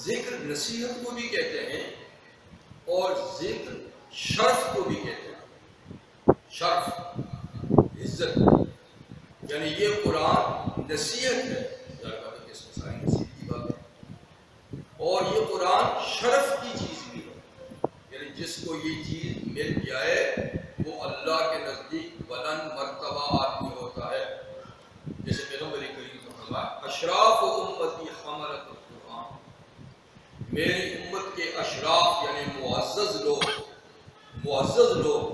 ذکر نصیحت کو بھی کہتے ہیں اور ذکر شرف کو بھی کہتے ہیں۔ شرف، عزت، یعنی یہ قرآن نصیحت ہے، اس میں ساری نصیحت کی بات ہے، اور یہ قرآن شرف کی چیز بھی ہے، یعنی جس کو یہ چیز مل جائے وہ اللہ کے نزدیک بلند مرتبہ آدمی ہوتا ہے۔ جیسے پیغمبر کریم صلی اللہ علیہ وسلم، اشراف امتی حملت القرآن، میری امت کے اشراف یعنی معزز لوگ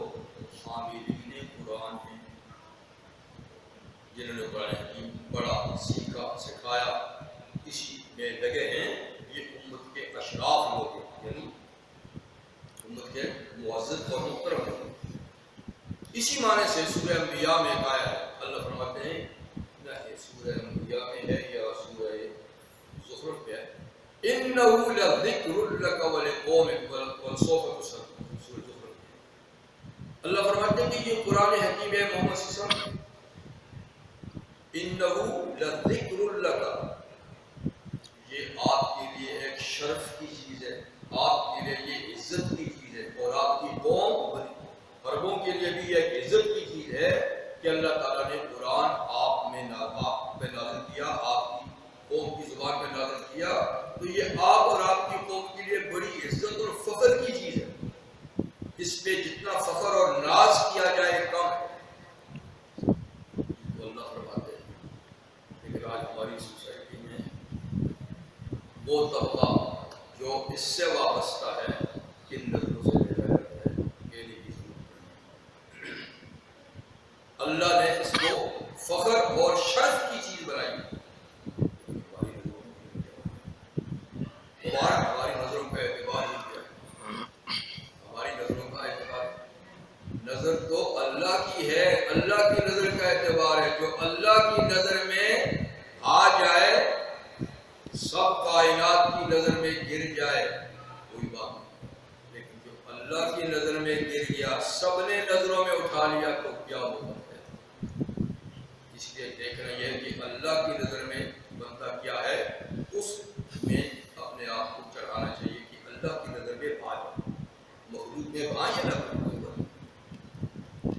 حاملین قرآن ہیں، جنہوں نے قرآن حکیم پڑھا، سیکھا، سکھایا، اسی میں لگے ہیں۔ یہ امت کے اشراف لوگ ہیں، یعنی امت کے معزز اور محترم لوگ۔ اسی معنی سے سورہ انبیاء میں ایک آیا ہے، اللہ فرماتے ہیں، نہ سورہ انبیاء میں ہے یا سورہ زخرف میں ہے، إِنَّهُ لَذِكْرٌ لَكَ وَلِقَوْمِكَ وَسَوْفَ تُسْأَلُونَ، سورہ زخرف میں اللہ فرماتے ہیں کہ یہ قرآن حکیم ہے محمد صلی اللہ علیہ وسلم، إِنَّهُ لَذِكْرٌ لَكَ، یہ آپ کے لیے ایک شرف کی چیز ہے، آپ کے لیے یہ عزت کی چیز ہے، اور آپ کی قوم عربوں کے لیے بھی ایک عزت کی چیز ہے کہ اللہ تعالیٰ نے قرآن آپ پہ نازل کیا، آپ کی قوم کی زبان پہ نازل کیا، تو یہ آپ اور آپ کی قوم کے لیے بڑی عزت اور فخر کی چیز ہے۔ اس پہ جتنا فخر اور ناز کیا جائے کم ہے، تو اللہ فرماتے ہیں۔ لیکن آج ہماری سوسائٹی میں وہ طبقہ جو اس سے وابستہ ہے، کن نظروں سے دیکھا جاتا ہے، کہنے کی ضرورت نہیں۔ اللہ نے اس کو فخر اور شرف کی چیز بنائی۔ ہماری نظروں کا اعتبار ہی کیا ہے؟ ہماری نظروں کا اعتبار، نظر تو اللہ کی ہے، اللہ کی نظر کا اعتبار ہے۔ جو اللہ کی نظر میں آ جائے، سب کائنات کی نظر میں گر جائے، کوئی بات نہیں۔ لیکن جو اللہ کی نظر میں گر گیا، سب نے نظروں میں اٹھا لیا، تو کیا ہوگا؟ اس لیے دیکھنا یہ ہے کہ اللہ کی نظر میں بندہ کیا ہے، اس میں اپنے آپ کو چڑھانا چاہیے کہ اللہ کی نظر میں آ جائے، مخلوق میں آئے نہ کوئی بات۔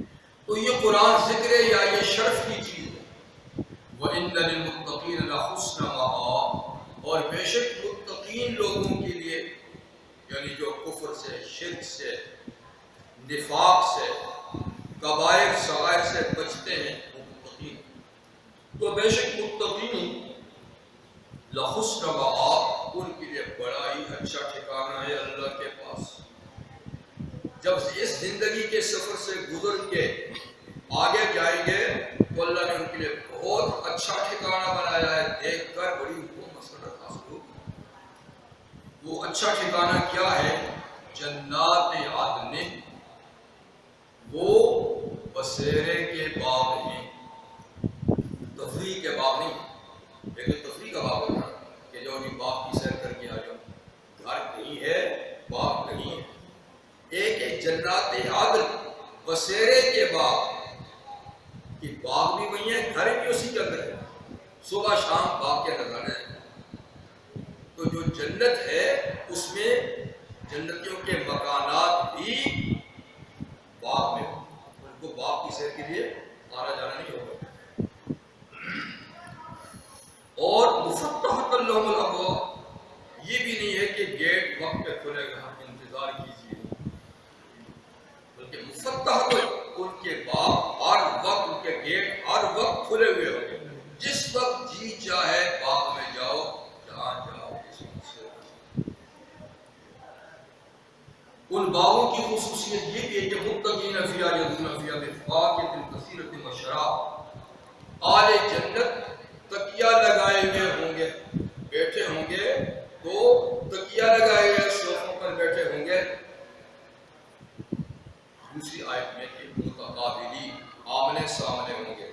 تو یہ قرآن ذکر ہے یا یہ شرف کی چیز ہے۔ وَإِنَّ لِلْمُتَّقِينَ لَحُسْنَ مَآبٍ، اور بے شک متقین لوگوں کے لیے، یعنی جو کفر سے، شرک سے، نفاق سے، کبائر صغائر سے بچتے ہیں، وہ متقین، تو بے شک متقین لحسن مآب، ان کے لیے بڑا ہی اچھا ٹھکانہ ہے اللہ کے پاس۔ جب اس زندگی کے سفر سے گزر کے آگے جائیں گے تو اللہ نے ان کے لیے بہت اچھا ٹھکانہ بنایا ہے، دیکھ کر بڑی وہ مسرت حاصل ہوگی۔ وہ اچھا ٹھکانہ کیا ہے؟ جنات عدن، وہ بسیرے کے باغ ہیں، تفریح کے باغ نہیں، لیکن تفریح کا باغ ہوتا ہے کہ جو ابھی باغ کی سیر کر کے آ جاؤ، گھر کہیں ہے، باغ کہیں ہے۔ ایک ہے جنات عدن، بسیرے کے باغ، کہ باغ بھی وہی ہے، گھر بھی اسی کے اندر ہے، صبح شام باغ کے نظارے ہیں۔ تو جو جنت ہے اس میں جنتیوں کے مکانات بھی باغ میں ہوں، ان کو باغ کی سیر کے لیے آنا جانا نہیں ہوگا۔ اور مفتحۃ لہم الابواب، یہ بھی نہیں ہے کہ گیٹ وقت پہ کھلے گا انتظار کیجیے، بلکہ مفتحۃ، ان کے باغ ہر وقت، ان کے گیٹ ہر وقت کھلے ہوئے ہوں گے، جس وقت جی چاہے باغ میں جاؤ، جہاں جاؤ، اس وقت سے۔ ان باغوں کی خصوصیت یہ بھی ہے کہ متقین فیہا یدعون فیہا بفواکہ کثیرۃ وشراب، آل جنت تکیہ لگائے ہوئے ہوں گے، بیٹھے ہوں گے تو تکیہ لگائے ہوئے صوفوں پر بیٹھے ہوں گے۔ دوسری آیت میں کہ متقابلین، آمنے سامنے ہوں گے،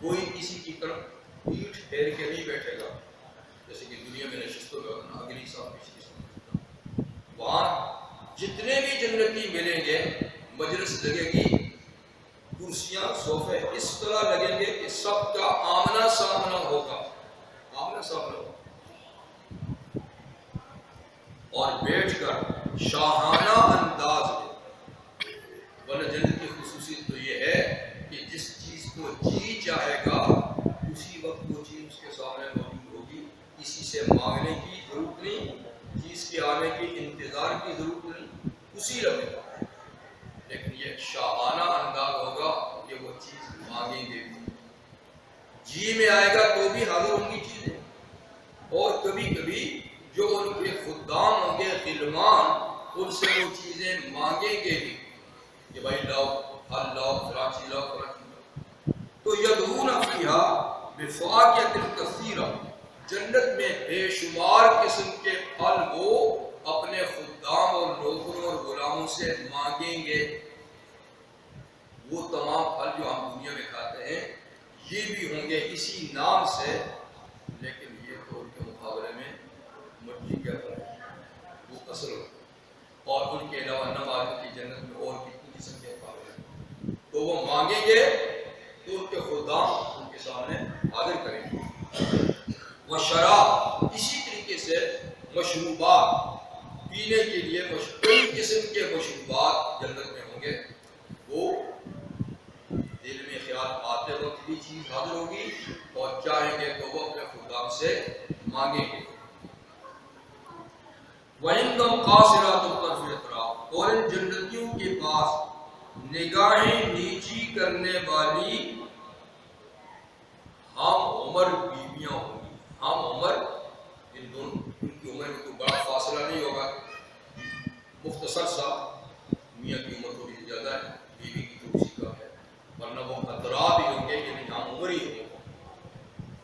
کوئی کسی کی طرف پیٹھ پھیر کے نہیں بیٹھے گا، جیسے کہ دنیا میں نشستوں میں ہونا، اگلی صاحب پچھلی صاحب۔ وہاں جتنے بھی جنتی ملیں گے، مجلس لگے گی، کرسیاں، صوفے اس طرح لگیں گے کہ سب کا آمنا سامنا ہوگا، آمنا سامنا ہوگا، اور بیٹھ کر شاہانہ انداز میں۔ ورنہ جنت کی خصوصیت تو یہ ہے کہ جس چیز کو جی چاہے گا اسی وقت وہ چیز اس کے سامنے موجود ہوگی، کسی سے مانگنے کی ضرورت نہیں، چیز کے آنے کی انتظار کی ضرورت نہیں، اسی لمحے۔ لیکن یہ شاہانہ انداز ہوگا کہ وہ چیز مانگیں گے بھی، جی میں آئے گا تو بھی حاضر ہوں گی چیزیں، اور کبھی کبھی جو ان کے خدام ہوں گے، غلمان، ان سے وہ چیزیں مانگیں گے بھی کہ بھائی لاؤ، پھل لاؤ، فلاں چیز لاؤ، فلاں چیز لاؤ۔ تو یدعون فیہا بفواکہ کثیرہ، جنت میں بے شمار قسم کے پھل وہ اپنے خدام اور نوکروں اور غلاموں سے مانگیں گے۔ وہ تمام پھل جو ہم دنیا میں کھاتے ہیں یہ بھی ہوں گے اسی نام سے، لیکن یہ تو ان کے مقابلے میں مٹی کے پھل ہے، وہ اصل ہوتا ہے، اور ان کے علاوہ نباتوں کی جنت میں اور کتنی قسم کے پھل ہیں، تو وہ مانگیں گے تو ان کے خدام ان کے سامنے حاضر کریں گے۔ وہ شراب، اسی طریقے سے مشروبات، پینے کے لیے کئی قسم کے مشروبات جنت میں ہوں گے. وہ دل میں خیال آتے وقت بھی چیز حاضر ہوگی اور چاہیں گے تو وہ اپنے خدا سے مانگیں گے. وَعِندَهُمْ قَاصِرَاتُ الطَّرْفِ اطراف, اور ان جنتیوں کے پاس نگاہیں نیچی کرنے والی ہم عمر بیویاں ہوں گی. ہم عمر, ان کی عمر میں کوئی بڑا فاصلہ نہیں ہوگا, مختصر سا. میاں کی عمر تھوڑی سی زیادہ ہے, بیوی کی تھوڑی سی کم ہے, ورنہ وہ اطراف ہی ہوں گے, یعنی ہم عمر ہی ہوں گے.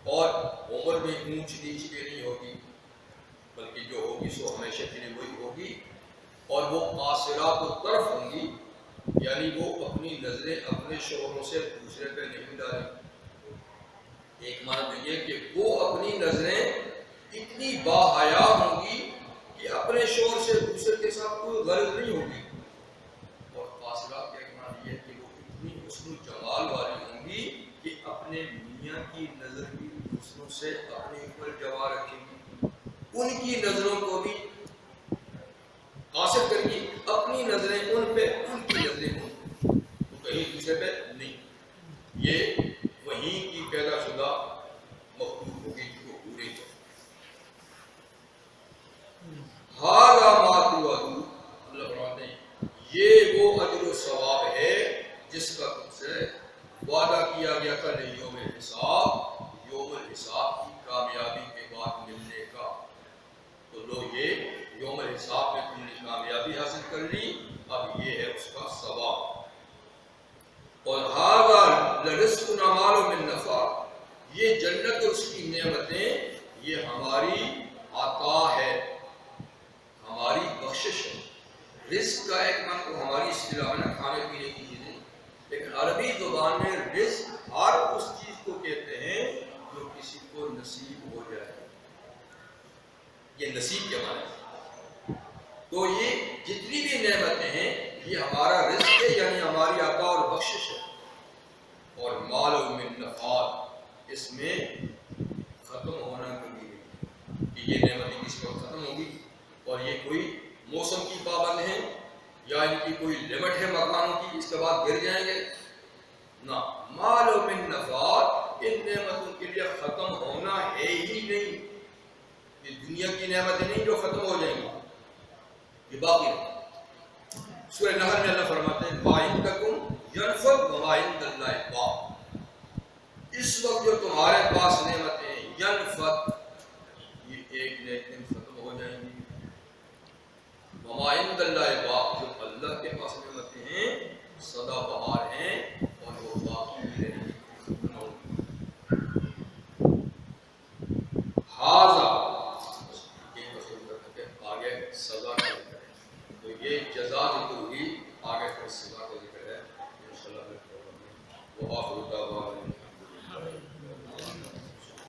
اور عمر میں اونچ نیچ کے نہیں ہوگی, بلکہ جو ہوگی سو ہمیشہ کے لیے وہی ہوگی. اور وہ قاصرات الطرف ہوں گی, یعنی وہ اپنی نظریں اپنے شوہروں سے دوسرے پہ نہیں ڈالیں. ایک معنی یہ کہ وہ اپنی نظریں اتنی باحیا ہوں گی کہ اپنے شوہر سے دوسرے کے ساتھ کوئی غرض نہیں ہوگی. اور قاصرات کا ایک معنی یہ کہ وہ اتنی حسن و جمال والی ہوں گی کہ اپنے میاں کی نظر بھی دوسروں سے اپنے اوپر جما رکھیں گی. ان کی نظروں کو بھی قاصر کر کے اپنی نظریں ان پہ, ان کی نظریں ان پہ, تو کہیں دوسرے پہ نہیں. یہ وہیں کی پیدا شدہ مخلوق ہوگی جو پورے ہے. ھذا ما توعدون, اللہ فرماتے ہیں یہ وہ اجر و ثواب ہے جس کا تم سے وعدہ کیا گیا تھا یوم الحساب, یوم الحساب کی کامیابی کے بعد ملنے کا. تو لو یہ یوم الحساب میں تم نے کامیابی حاصل کر لی, اب یہ ہے اس کا ثواب. اور ھذا لرزقنا ما له من نفاد, یہ جنت اور اس کی نعمتیں یہ ہماری عطا ہے, ہماری بخشش ہے. رزق کا ایک معنی تو ہماری اصطلاح میں کھانے پینے کی چیزیں, لیکن عربی زبان میں رزق ہر اس چیز کو کہتے ہیں جو کسی کو نصیب ہو جائے. یہ نصیب کے معنی ہے. تو یہ جتنی بھی نعمتیں ہیں یہ ہمارا رزق ہے, یعنی ہماری عطا اور بخشش ہے. اور مال من نفاد, اس میں ختم ہونا کبھی نہیں کہ یہ نعمتیں کسی وقت ختم ہوگی. اور یہ کوئی موسم کی پابند ہے یا ان کی کوئی لمٹ ہے مکانوں کی, اس کے بعد گر جائیں گے نہ. مال من نفاد, ان نعمتوں کے لیے ختم ہونا ہے ہی نہیں. یہ دنیا کی نعمتیں نہیں جو ختم ہو جائیں گی, یہ باقی ہے. سورہ نحل میں اللہ فرماتے ہیں ما عندکم ينفد وما عند اللہ باق, اس وقت جو تمہارے پاس نعمتیں ہیں ینفد, یہ ایک نہ ایک دن ختم ہو جائیں گی. وما عند اللہ باق, جو اللہ کے پاس نعمتیں ہیں سدا بہار ہیں اور وہ باقی رہیں گی. ھذا آگے سزا کا ذکر ہے, تو یہ جزا ذکر ہوئی, آگے پھر سزا کا ذکر